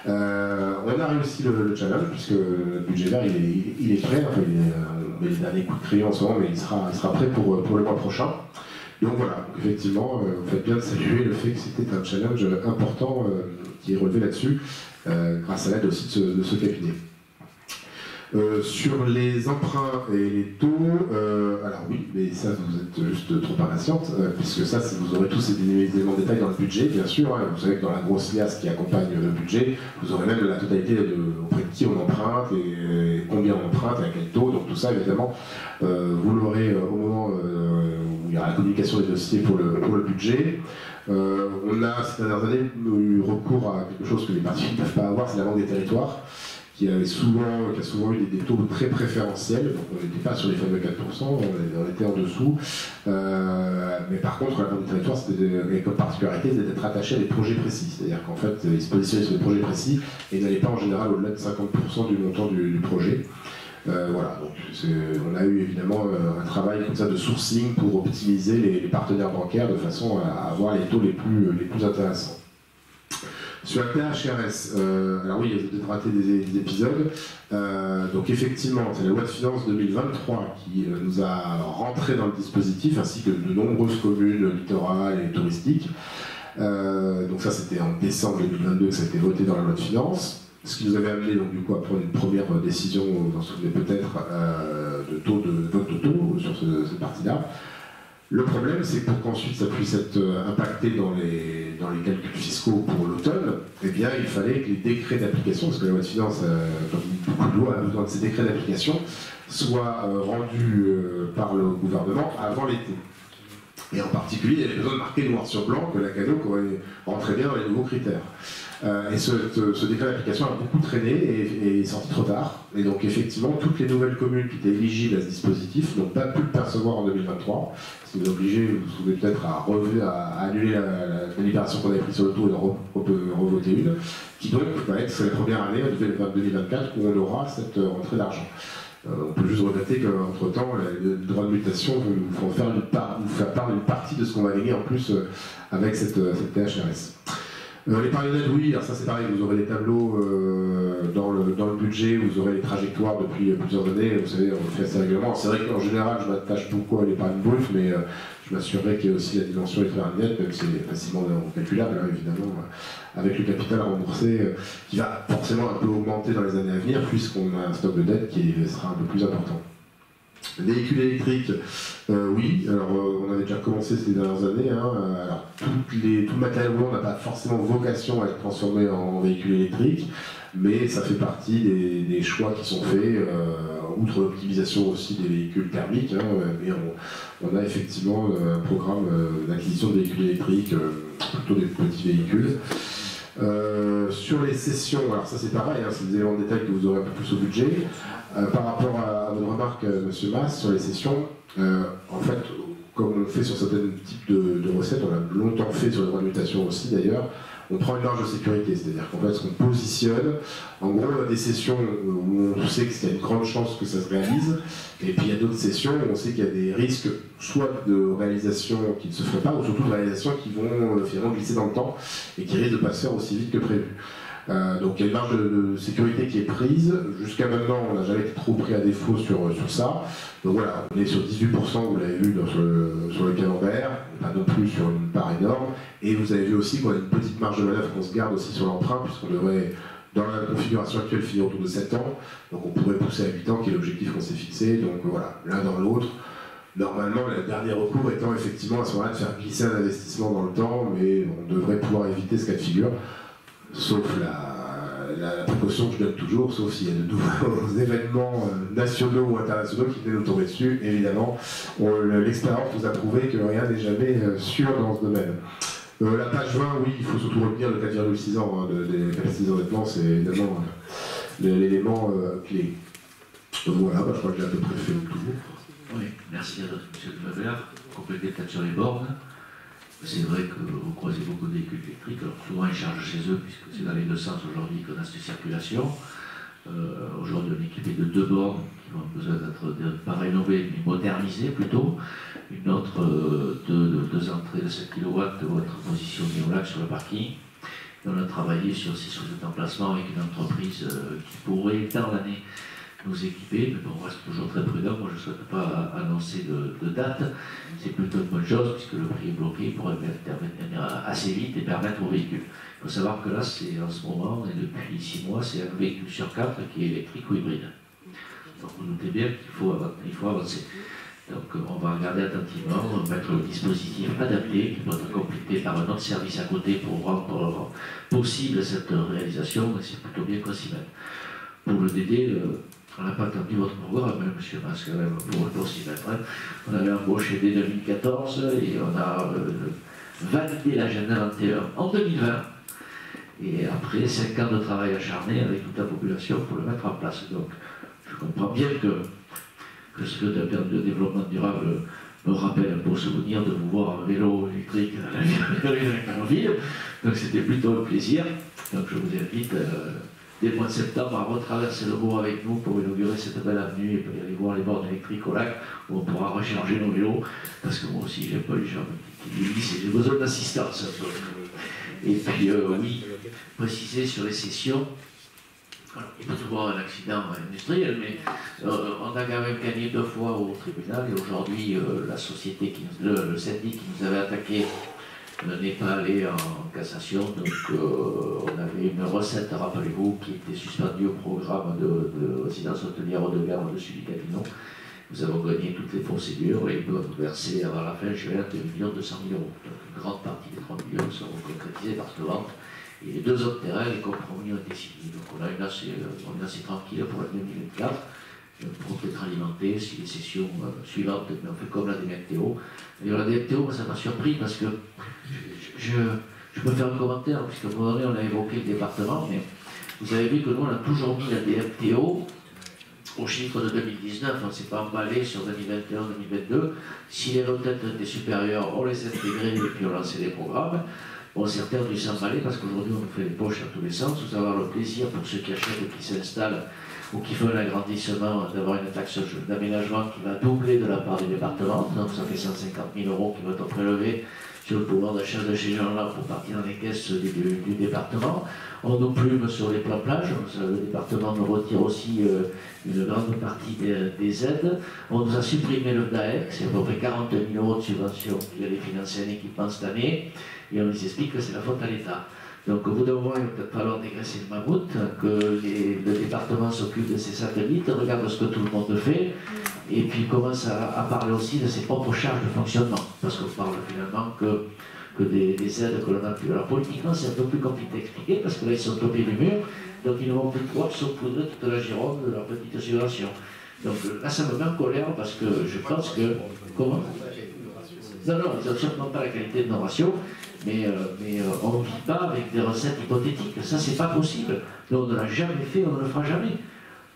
D: On a réussi le challenge, puisque le budget vert, il est prêt, enfin, on met les derniers coups de crayon en ce moment, mais il sera prêt pour le mois prochain. Donc voilà, donc effectivement, vous faites bien de saluer le fait que c'était un challenge important qui est relevé là-dessus, grâce à l'aide aussi de ce cabinet. Sur les emprunts et les taux, alors oui, mais ça vous êtes juste trop impatiente, puisque ça, vous aurez tous ces éléments de détail dans le budget, bien sûr. Hein, vous savez que dans la grosse liasse qui accompagne le budget, vous aurez même la totalité auprès de qui on emprunte, et combien on emprunte, et à quel taux. Donc tout ça, évidemment, vous l'aurez au moment où il y aura la communication des dossiers pour le budget. On a ces dernières années eu recours à quelque chose que les particuliers ne peuvent pas avoir, c'est la Banque des territoires, qui a souvent eu des taux très préférentiels, donc on n'était pas sur les fameux 4%, on était en dessous. Mais par contre, la Banque des territoires, c'était comme particularité, c'était d'être attaché à des projets précis. C'est-à-dire qu'en fait, ils se positionnaient sur des projets précis et n'allaient pas en général au-delà de 50% du montant du projet. Voilà, donc on a eu évidemment un travail comme ça de sourcing pour optimiser les partenaires bancaires de façon à avoir les taux les plus intéressants. Sur la THRS, alors oui, vous avez peut-être raté des épisodes. Donc effectivement, c'est la loi de finances 2023 qui nous a rentré dans le dispositif, ainsi que de nombreuses communes littorales et touristiques. Donc ça, c'était en décembre 2022 que ça a été voté dans la loi de finances. Ce qui nous avait amené donc du coup à prendre une première décision, vous en souvenez peut-être, de vote de taux sur cette partie-là. Le problème, c'est que pour qu'ensuite ça puisse être impacté dans les calculs fiscaux pour l'automne, eh bien, il fallait que les décrets d'application, parce que la loi de finances, comme beaucoup de lois, a besoin de ces décrets d'application, soient rendus par le gouvernement avant l'été. Et en particulier, il y avait besoin de marquer noir sur blanc que la Cano rentrait bien dans les nouveaux critères. Et ce décret d'application a beaucoup traîné et est sorti trop tard. Et donc effectivement, toutes les nouvelles communes qui étaient éligibles à ce dispositif n'ont pas pu le percevoir en 2023. Ce qui nous a obligé, vous vous souvenez peut-être, à annuler la délibération qu'on avait prise sur le taux et d'en revoter une, qui donc va être la première année, 2024, où on aura cette rentrée d'argent. On peut juste regretter qu'entre-temps, les droits de mutation nous font faire part d'une partie de ce qu'on va gagner en plus avec cette THRS. Les marionnettes, oui, alors ça c'est pareil, vous aurez les tableaux dans le budget, vous aurez les trajectoires depuis plusieurs années, vous savez, on le fait assez régulièrement. C'est vrai qu'en général, je m'attache beaucoup à l'épargne brute, mais je m'assurerai qu'il y a aussi la dimension épargne-nette, même si c'est facilement calculable, hein, évidemment, avec le capital remboursé, qui va forcément un peu augmenter dans les années à venir, puisqu'on a un stock de dette qui sera un peu plus important. Véhicules électriques, oui, alors on avait déjà commencé ces dernières années, hein, alors tout le matériel roulant n'a pas forcément vocation à être transformé en véhicule électrique. mais ça fait partie des choix qui sont faits, outre l'optimisation aussi des véhicules thermiques, hein, mais on a effectivement un programme d'acquisition de véhicules électriques, plutôt des petits véhicules. Sur les cessions, alors ça c'est pareil, hein, c'est des éléments de détail que vous aurez un peu plus au budget. Par rapport à votre remarque, M. Mass, sur les cessions, en fait, comme on fait sur certains types de recettes, on a longtemps fait sur les droits de mutation aussi d'ailleurs, on prend une marge de sécurité, c'est-à-dire qu'en fait, ce qu'on positionne, en gros, on a des sessions où on sait qu'il y a une grande chance que ça se réalise, et puis il y a d'autres sessions où on sait qu'il y a des risques, soit de réalisation qui ne se font pas, ou surtout de réalisation qui vont finalement glisser dans le temps, et qui risquent de ne pas se faire aussi vite que prévu. Donc il y a une marge de sécurité qui est prise. Jusqu'à maintenant, on n'a jamais été trop pris à défaut sur ça. Donc voilà, on est sur 18%, vous l'avez vu sur le calendaire, pas non plus sur une part énorme. Et vous avez vu aussi qu'on a une petite marge de manœuvre qu'on se garde aussi sur l'emprunt, puisqu'on devrait, dans la configuration actuelle, finir autour de 7 ans. Donc on pourrait pousser à 8 ans, qui est l'objectif qu'on s'est fixé. Donc voilà, l'un dans l'autre. Normalement, le dernier recours étant effectivement à ce moment-là de faire glisser un investissement dans le temps, mais on devrait pouvoir éviter ce cas de figure. Sauf la précaution que je donne toujours, sauf s'il y a de nouveaux événements nationaux ou internationaux qui viennent nous tomber dessus, évidemment. L'expérience nous a prouvé que rien n'est jamais sûr dans ce domaine. La page 20, oui, il faut surtout retenir le 4,6 ans des capacités d'endettement, c'est évidemment l'élément clé. Donc voilà, je crois que j'ai à peu près fait le tour.
A: Oui, merci à M. Lefebvre. Compléter peut-être sur les bornes. C'est vrai que vous croisez beaucoup de véhicules électriques, alors souvent ils chargent chez eux, puisque c'est dans les deux sens aujourd'hui qu'on a cette circulation. Aujourd'hui on est équipé de 2 bornes qui ont besoin d'être pas rénovées, mais modernisées plutôt. Une autre, deux entrées de 7 kW vont être positionnées au lac sur le parking. Et on a travaillé sur cet emplacement avec une entreprise qui pourrait, dans l'année, nous équiper, mais bon, on reste toujours très prudent. Moi, je ne souhaite pas annoncer de date. C'est plutôt une bonne chose, puisque le prix est bloqué pour intervenir assez vite et permettre aux véhicules. Il faut savoir que là, c'est en ce moment, et depuis 6 mois, c'est un véhicule sur 4 qui est électrique ou hybride. Donc, vous doutez bien qu'il faut avancer. Donc, on va regarder attentivement, mettre le dispositif adapté, qui peut être complété par un autre service à côté pour rendre possible cette réalisation, et c'est plutôt bien qu'on s'y mette. Pour le DD, on n'a pas attendu votre programme, hein, M. Mas, quand même, pour s'y mettre. Hein. On avait embauché dès 2014 et on a validé l'agenda 21 en 2020. Et après 5 ans de travail acharné avec toute la population pour le mettre en place. Donc, je comprends bien que ce terme de développement durable me rappelle un beau souvenir de vous voir en vélo électrique dans la ville. Donc, c'était plutôt un plaisir. Donc, je vous invite dès le mois de septembre à retraverser le Bourg avec nous pour inaugurer cette belle avenue et aller voir les bornes électriques au lac où on pourra recharger nos vélos, parce que moi aussi j'aime pas les gens qui glissent et j'ai besoin d'assistance. Et puis oui, préciser sur les sessions, alors, il peut y avoir un accident industriel, mais on a quand même gagné 2 fois au tribunal et aujourd'hui la société, le syndic qui nous avait attaqué n'est pas allé en cassation, donc on avait une recette, rappelez-vous, qui était suspendue au programme de résidence hôtelière haut de gamme au-dessus du Gavillon. Nous avons gagné toutes les procédures et ils peuvent verser avant la fin juin 2 200 000 €. Donc une grande partie des 30 millions seront concrétisés par cette vente. Et les 2 autres terrains, les compromis ont été signés. Donc on est assez tranquille pour l'année 2024. Pour être alimenté, si les sessions suivantes, on fait comme la DMTO. D'ailleurs, la DMTO, moi, ça m'a surpris parce que je peux faire un commentaire, puisqu'à un moment donné, on a évoqué le département, mais vous avez vu que nous, on a toujours mis la DMTO au chiffre de 2019, on ne s'est pas emballé sur 2021-2022. Si les retraites étaient supérieures, on les intégrait et puis on lançait des programmes. Bon, certains ont dû s'emballer parce qu'aujourd'hui, on nous fait les poches dans tous les sens. Vous avez le plaisir pour ceux qui achètent ou qui s'installent ou qui font un agrandissement, d'avoir une taxe d'aménagement qui va doubler de la part du département. Donc ça fait 150 000 € qui vont être prélevés sur le pouvoir d'achat de ces gens-là pour partir dans les caisses du département. On nous plume sur les plans plages. Le département nous retire aussi une grande partie des aides. On nous a supprimé le DAEC, c'est à peu près 40 000 € de subventions qui allaient financer un équipement cette année. Et on nous explique que c'est la faute à l'État. Donc au bout d'un moment, il va peut-être falloir dégraisser le mammouth, que le département s'occupe de ses satellites, regarde ce que tout le monde fait, et puis commence à parler aussi de ses propres charges de fonctionnement. Parce qu'on parle finalement que que des aides que l'on a pu. Alors politiquement, c'est un peu plus compliqué à expliquer parce que là, ils sont tombés du mur, donc ils ne vont plus pouvoir saupoudrer toute la Gironde de leur petite subvention. Donc là, ça me met en colère parce que je pense que... Comment ? Non, ils n'ont certainement pas la qualité de nos ratios, mais on ne vit pas avec des recettes hypothétiques. Ça, c'est pas possible. Nous, on ne l'a jamais fait, on ne le fera jamais.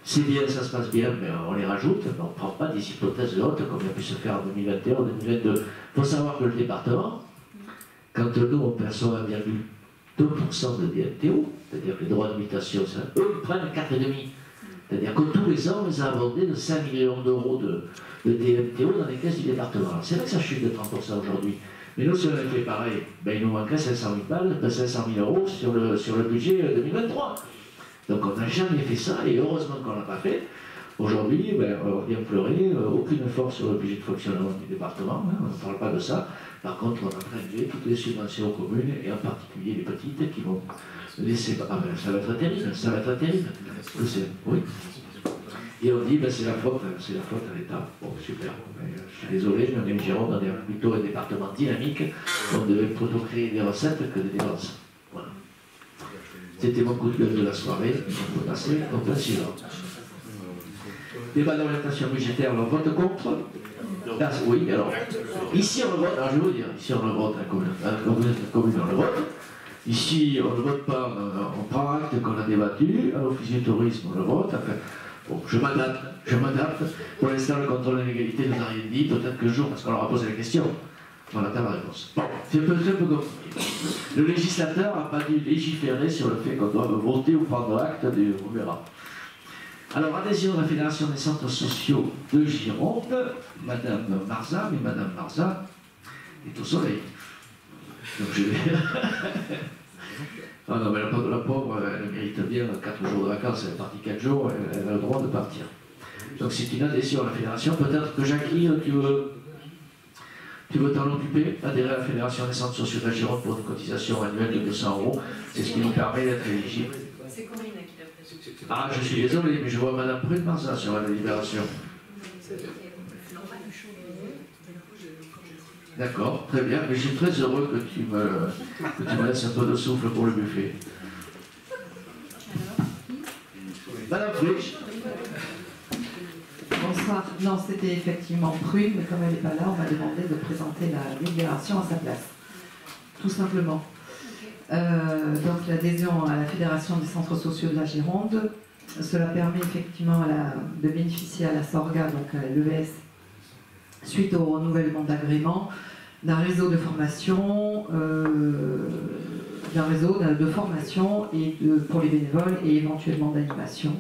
A: C'est bien, ça se passe bien, mais on les rajoute, mais on ne prend pas des hypothèses hautes comme il a pu se faire en 2021, en 2022. Il faut savoir que le département, quand nous, on perçoit 1,2% de DMTO, c'est-à-dire que les droits d'habitation, eux, ils prennent 4,5%. C'est-à-dire que tous les ans, on les a abondés de 5 millions d'euros de DMTO dans les caisses du département. C'est vrai que ça chute de 30% aujourd'hui. Mais nous, si on avait fait pareil, ben, il nous manquerait 500 000 euros sur le budget 2023. Donc on n'a jamais fait ça, et heureusement qu'on ne l'a pas fait. Aujourd'hui, ben, on vient pleurer, aucune force sur le budget de fonctionnement du département, hein, on ne parle pas de ça. Par contre, on est en train de tuer toutes les subventions aux communes, et en particulier les petites qui vont laisser... Ah ben, ça va être terrible, ça va être terrible. Oui. Et on dit, ben, c'est la faute à l'État. Bon, super. Je suis désolé, mais on est en Gironde, on est plutôt un département dynamique, on devait plutôt créer des recettes que des dépenses. Voilà. C'était mon coup de gueule de la soirée, on peut passer au point suivant. Débat d'orientation budgétaire, on vote contre. Là, oui, alors, ici on le vote, alors je vais vous dire, ici on le vote, la commune on le vote. Ici on ne vote pas, on prend acte qu'on a débattu, à l'office du tourisme on le vote. Enfin, bon, je m'adapte. Pour l'instant, le contrôle de l'égalité ne nous a rien dit, peut-être que jour, parce qu'on leur a posé la question. On attend la réponse. Bon, c'est un peu compliqué. Le législateur n'a pas dû légiférer sur le fait qu'on doit voter ou prendre acte du... On verra. Alors, adhésion de la Fédération des centres sociaux de Gironde, Madame Marza, mais Madame Marza est au soleil. Donc je vais... Ah non, mais la pauvre, elle mérite bien 4 jours de vacances, elle est partie 4 jours, elle a le droit de partir. Donc c'est une adhésion à la Fédération. Peut-être que Jackie, tu veux t'en occuper, adhérer à la Fédération des centres sociaux de la Gironde pour une cotisation annuelle de 200 €. C'est ce qui nous permet d'être éligible.
F: C'est Corinne qui l'a présenté.
A: Ah, je suis désolé, mais je vois Madame Prune Marza sur la délibération. D'accord, très bien, mais je suis très heureux que tu me laisses un peu de souffle pour le buffet. Madame Frisch.
G: Bonsoir. Non, c'était effectivement Prune, mais comme elle n'est pas là, on m'a demandé de présenter la délibération à sa place. Tout simplement. Donc l'adhésion à la Fédération des centres sociaux de la Gironde, cela permet effectivement de bénéficier à la SORGA, donc à l'EVS, suite au renouvellement d'agrément, d'un réseau de formation, et pour les bénévoles et éventuellement d'animation.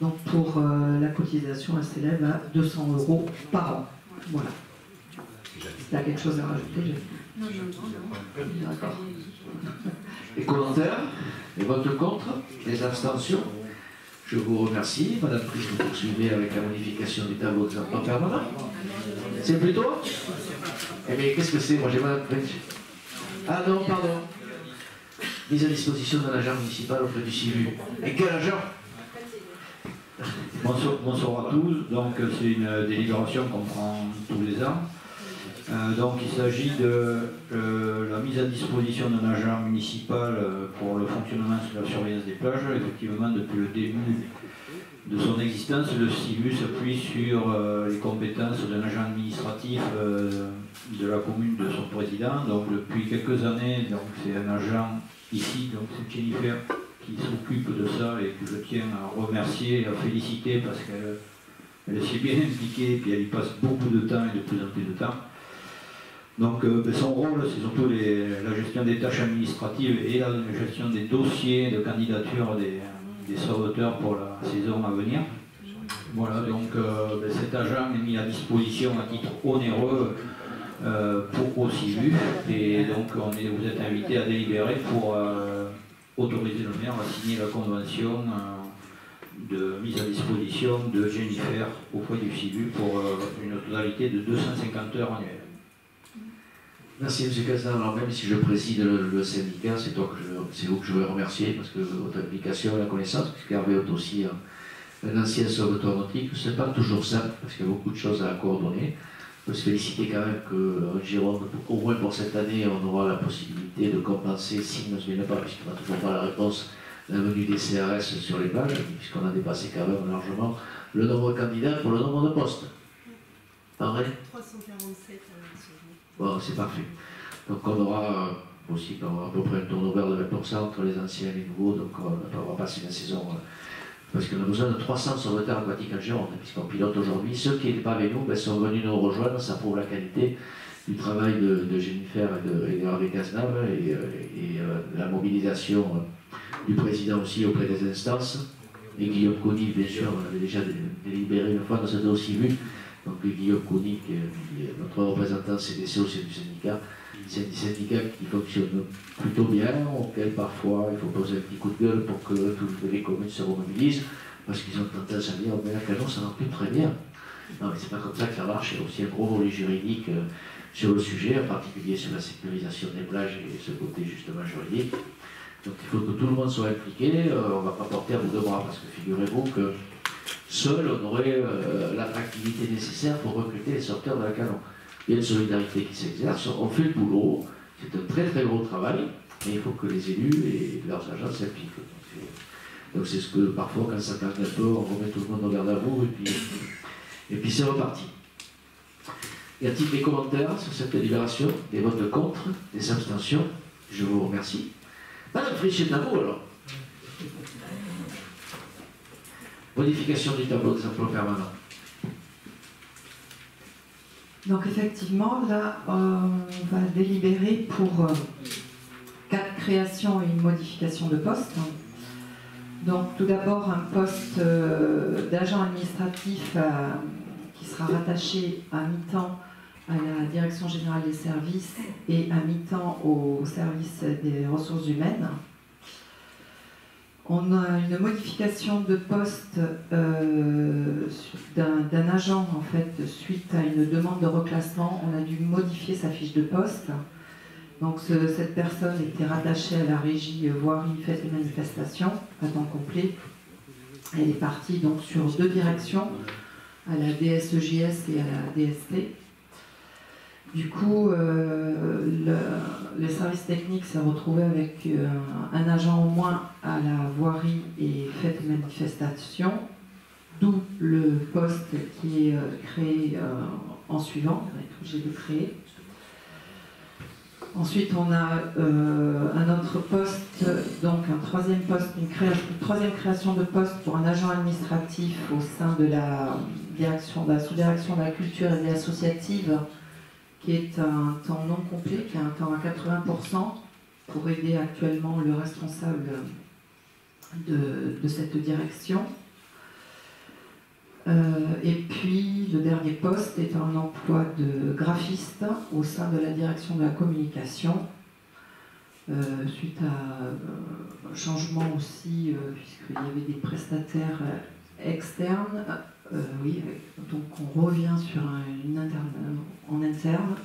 G: Donc pour la cotisation, elle s'élève à 200 € par an. Voilà. Si tu as quelque chose à rajouter,
F: Non.
G: D'accord.
A: Les commentaires, les votes contre, les abstentions. Je vous remercie. Madame Price, vous poursuivez avec la modification du tableau des emplois permanents. C'est plutôt? Eh bien, qu'est-ce que c'est? Moi, j'ai Madame Price. Ah non, pardon. Mise à disposition d'un agent municipal auprès du CIVU. Et quel agent?
H: Bonsoir à tous. Donc, c'est une délibération qu'on prend tous les ans. Donc il s'agit de la mise à disposition d'un agent municipal pour le fonctionnement de la surveillance des plages. Effectivement, depuis le début de son existence, le CIVU s'appuie sur les compétences d'un agent administratif de la commune de son président. Donc depuis quelques années, c'est un agent ici, donc c'est Jennifer qui s'occupe de ça et que je tiens à remercier et à féliciter parce qu'elle s'est bien impliquée et puis elle y passe beaucoup de temps et de plus en plus de temps. Donc son rôle, c'est surtout la gestion des tâches administratives et la gestion des dossiers de candidature des sauveteurs pour la saison à venir. Voilà, donc cet agent est mis à disposition à titre onéreux pour CIVU et donc vous êtes invité à délibérer pour autoriser le maire à signer la convention de mise à disposition de Jennifer auprès du CIVU pour une totalité de 250 heures annuelles.
A: Merci M. Castan. Alors même si je préside le syndicat, c'est vous que je veux remercier parce que votre implication et la connaissance, puisqu'Hervé est aussi un ancien sauveteur nautique, c'est pas toujours simple parce qu'il y a beaucoup de choses à coordonner. On peut se féliciter quand même qu'en Gironde, au moins pour cette année, on aura la possibilité de compenser, s'il ne se vient pas, puisqu'on n'a toujours pas la réponse, la venue des CRS sur les pages, puisqu'on a dépassé quand même largement le nombre de candidats pour le nombre de postes. Pas vrai ?
F: 347
A: Bon, c'est parfait. Donc on aura aussi à peu près un turnover de 20% entre les anciens et les nouveaux, donc on va passer la saison, parce qu'on a besoin de 300 sauveteurs aquatiques en Gironde, puisqu'on pilote aujourd'hui. Ceux qui n'étaient pas avec nous sont venus nous rejoindre, ça prouve la qualité du travail de Jennifer et de Hervé Cazenave et la mobilisation du président aussi auprès des instances. Et Guillaume Couny, bien sûr, on avait déjà délibéré une fois, on s'était aussi vu. Donc Guillaume Couny, qui est notre représentant CDC au sein du syndicat, c'est un syndicat qui fonctionne plutôt bien, auquel parfois il faut poser un petit coup de gueule pour que toutes les communes se remobilisent, parce qu'ils ont tendance à dire mais la Cano ça marche plus très bien. Non mais c'est pas comme ça que ça marche, il y a aussi un gros volet juridique sur le sujet, en particulier sur la sécurisation des plages et ce côté justement juridique. Donc il faut que tout le monde soit impliqué, on ne va pas porter à bout de bras, parce que figurez-vous que seul on aurait l'attractivité nécessaire pour recruter les sauveteurs de la Cano. Il y a une solidarité qui s'exerce, on fait le boulot, c'est un très très gros travail, mais il faut que les élus et leurs agents s'impliquent. Donc c'est ce que parfois quand ça calme un peu, on remet tout le monde au garde à vous et puis c'est reparti. Y a-t-il des commentaires sur cette délibération, des votes contre, des abstentions? Je vous remercie. Madame Frisch, c'est à vous alors. Modification du tableau des emplois permanents.
G: Donc effectivement, là, on va délibérer pour 4 créations et une modification de poste. Donc tout d'abord, un poste d'agent administratif qui sera rattaché à mi-temps à la Direction Générale des Services et à mi-temps au service des ressources humaines. On a une modification de poste d'un agent, en fait, suite à une demande de reclassement. On a dû modifier sa fiche de poste. Donc cette personne était rattachée à la régie voirie, fête et manifestation, à temps complet. Elle est partie donc sur 2 directions, à la DSEJS et à la DST. Du coup, le service technique s'est retrouvé avec un agent au moins à la voirie et fête et manifestation, d'où le poste qui est créé en suivant, on va être obligé de créer. Ensuite, on a un autre poste, donc un 3e poste, une 3e création de poste pour un agent administratif au sein de la sous-direction de la culture et de l'associative, qui est un temps non complet, qui est un temps à 80%, pour aider actuellement le responsable de cette direction. Et puis le dernier poste est un emploi de graphiste au sein de la direction de la communication, suite à un changement aussi, puisqu'il y avait des prestataires externes. Oui, donc on revient sur en interne,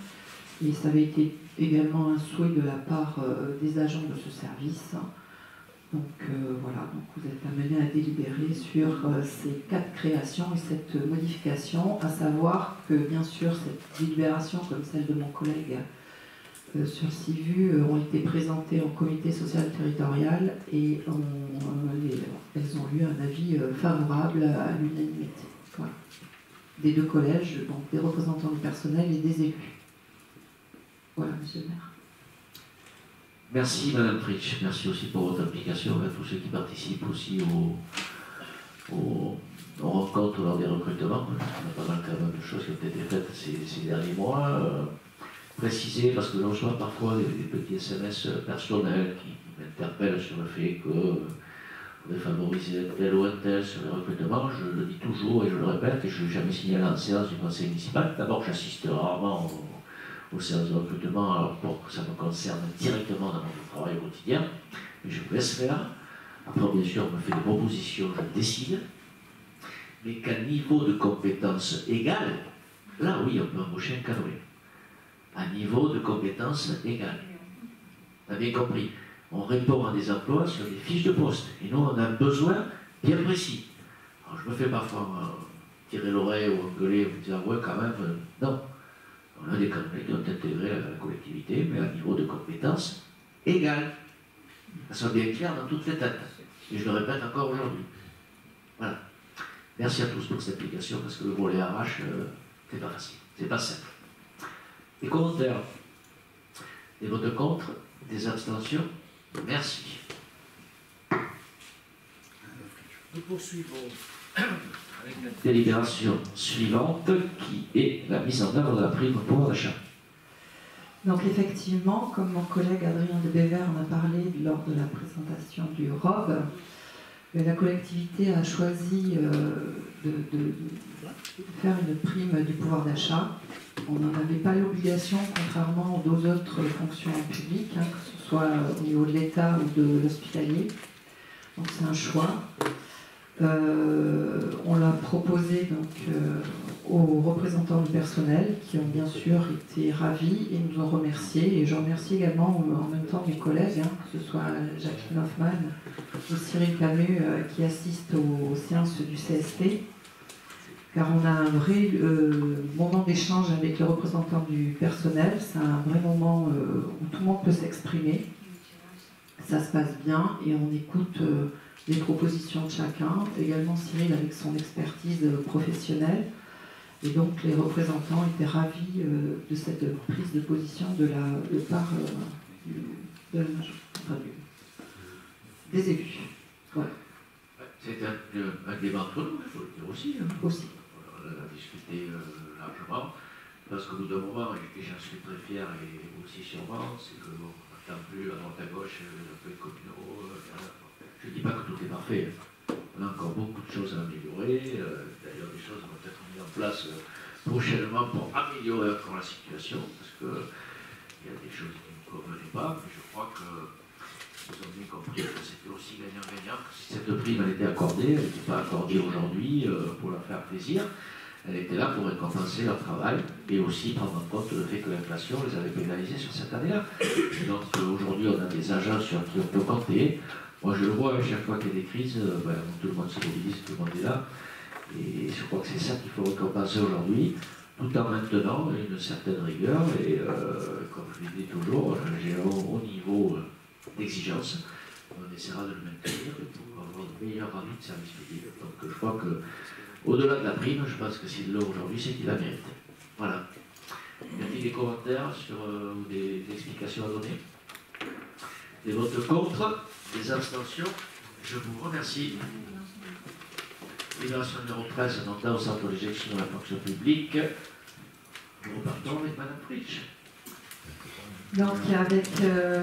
G: et ça avait été également un souhait de la part des agents de ce service. Donc voilà, donc vous êtes amenés à délibérer sur ces 4 créations et cette modification, à savoir que bien sûr cette délibération, comme celle de mon collègue sur CIVU, ont été présentées au comité social territorial et elles ont eu un avis favorable à l'unanimité. Voilà. Des 2 collèges, donc des représentants du personnel et des élus. Voilà, monsieur le maire.
A: Merci Madame Fritsch, merci aussi pour votre implication, à tous ceux qui participent aussi aux rencontres lors des recrutements. On a pas mal quand même de choses qui ont été faites ces derniers mois. Préciser, parce que je reçois parfois des petits SMS personnels qui m'interpellent sur le fait que vous devez favoriser tel ou un tel sur les recrutements. Je le dis toujours et je le répète, et je ne l'ai jamais signalé en séance du conseil municipal. D'abord, j'assiste rarement aux séances de recrutement, alors pour que ça me concerne directement dans mon travail au quotidien, mais je vous laisse faire. Après, bien sûr, on me fait des propositions, je décide, mais qu'à niveau de compétences égales, là oui, on peut embaucher un canoë. À niveau de compétences égales. Vous avez bien compris. On répond à des emplois sur des fiches de poste, et nous, on a un besoin bien précis. Alors, je me fais parfois tirer l'oreille ou engueuler, en me disant, ouais, quand même, non. On a des candidats qui ont intégré la collectivité, mais à un niveau de compétences égal. Ça soit bien clair dans toutes les têtes. Et je le répète encore aujourd'hui. Voilà. Merci à tous pour cette application, parce que le volet RH, c'est pas facile. C'est pas simple. Des commentaires? Des votes contre? Des abstentions? Merci.
E: Nous poursuivons avec la
A: Délibération suivante, qui est la mise en œuvre de la prime au pouvoir d'achat.
G: Donc effectivement, comme mon collègue Adrien de Béver en a parlé lors de la présentation du ROB, la collectivité a choisi de faire une prime du pouvoir d'achat. On n'en avait pas l'obligation, contrairement aux autres fonctions publiques, hein, que ce soit au niveau de l'État ou de l'hospitalier. Donc c'est un choix. On l'a proposé donc, aux représentants du personnel qui ont bien sûr été ravis et nous ont remerciés. Et je remercie également en même temps mes collègues, hein, que ce soit Jacqueline Hoffman ou Cyril Camus qui assistent aux séances du CSP. Car on a un vrai moment d'échange avec les représentants du personnel. C'est un vrai moment où tout le monde peut s'exprimer. Ça se passe bien et on écoute les propositions de chacun, également Cyril avec son expertise professionnelle. Et donc les représentants étaient ravis de cette prise de position de part des élus. Voilà.
A: C'est un débat entre nous, il faut le dire aussi. Hein.
G: Aussi.
A: On a discuté largement, parce qu'au bout d'un moment, et j'en suis très fier et aussi sûrement, c'est qu'on n'attend plus à droite à gauche un peu de communaux. Je ne dis pas que tout est parfait. On a encore beaucoup de choses à améliorer. D'ailleurs, des choses vont être mises en place prochainement pour améliorer encore la situation, parce qu'il y a des choses qui ne nous convenaient pas, mais je crois que nous avons bien compris que c'était aussi gagnant-gagnant, que si cette prime elle était accordée, elle n'était pas accordée aujourd'hui pour leur faire plaisir, elle était là pour récompenser leur travail et aussi prendre en compte le fait que l'inflation les avait pénalisés sur cette année-là. Donc aujourd'hui, on a des agents sur qui on peut compter. Moi, je le vois, à chaque fois qu'il y a des crises, tout le monde se mobilise, tout le monde est là. Et je crois que c'est ça qu'il faut récompenser aujourd'hui, tout en maintenant une certaine rigueur. Et comme je le dis toujours, j'ai un haut niveau d'exigence. On essaiera de le maintenir pour avoir de meilleurs avis de service public. Donc je crois qu'au-delà de la prime, je pense que s'il l'a aujourd'hui, c'est qu'il la mérite. Voilà. Y a-t-il des commentaires ou des explications à donner? Des votes contre? Des abstentions? Je vous remercie. Libération numéro 13, donc là au centre de gestion de la fonction publique. Nous repartons avec Madame Fritsch.
G: Donc avec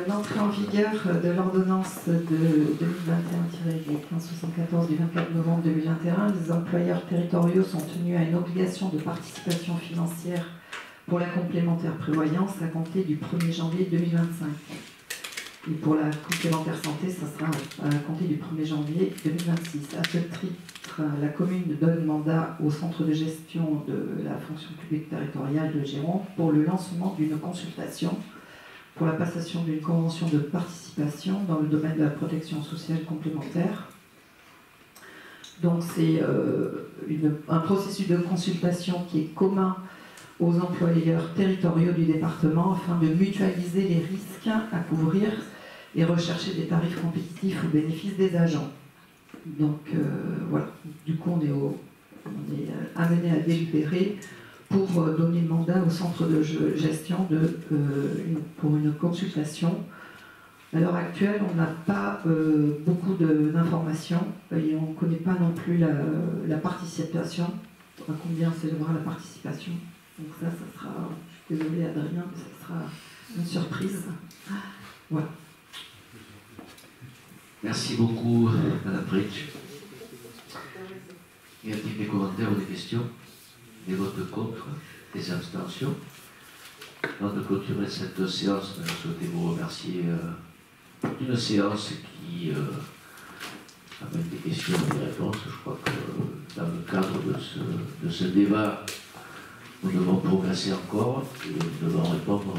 G: l'entrée en vigueur de l'ordonnance de 2021-1574 du 24 novembre 2021, les employeurs territoriaux sont tenus à une obligation de participation financière pour la complémentaire prévoyance à compter du 1er janvier 2025. Et pour la complémentaire santé, ça sera à compter du 1er janvier 2026. À ce titre, la commune donne mandat au centre de gestion de la fonction publique territoriale de Gironde pour le lancement d'une consultation pour la passation d'une convention de participation dans le domaine de la protection sociale complémentaire. Donc c'est un processus de consultation qui est commun aux employeurs territoriaux du département afin de mutualiser les risques à couvrir et rechercher des tarifs compétitifs au bénéfice des agents. Donc voilà, du coup on est amené à délibérer pour donner le mandat au centre de gestion pour une consultation. À l'heure actuelle, on n'a pas beaucoup d'informations et on ne connaît pas non plus la participation, à combien s'élèvera la participation. Donc ça sera, je suis désolée Adrien, mais ça sera une surprise. Voilà.
A: Merci beaucoup, Madame Fritsch. Y a-t-il des commentaires ou des questions? Des votes contre? Des abstentions? Avant de clôturer cette séance, je souhaitais vous remercier d'une séance qui amène des questions et des réponses. Je crois que dans le cadre de ce débat, nous devons progresser encore et nous devons répondre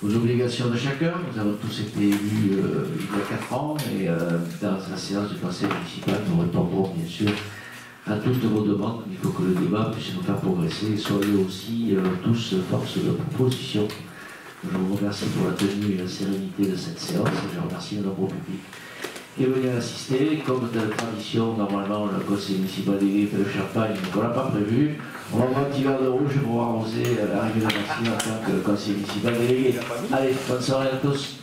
A: aux obligations de chacun. Nous avons tous été élus il y a 4 ans et dans la séance du conseil municipal, nous répondrons bien sûr à toutes vos demandes. Il faut que le débat puisse nous faire progresser. Soyez aussi tous force de proposition. Je vous remercie pour la tenue et la sérénité de cette séance. Je remercie le nombreux public qui est venu assister. Comme de tradition, normalement, le conseil municipal délégué fait le champagne, donc on ne l'a pas prévu. On va boire un petit verre de rouge pour arroser l'arrivée de Maxime en tant que conseiller municipal délégué. Allez, bonne soirée à tous.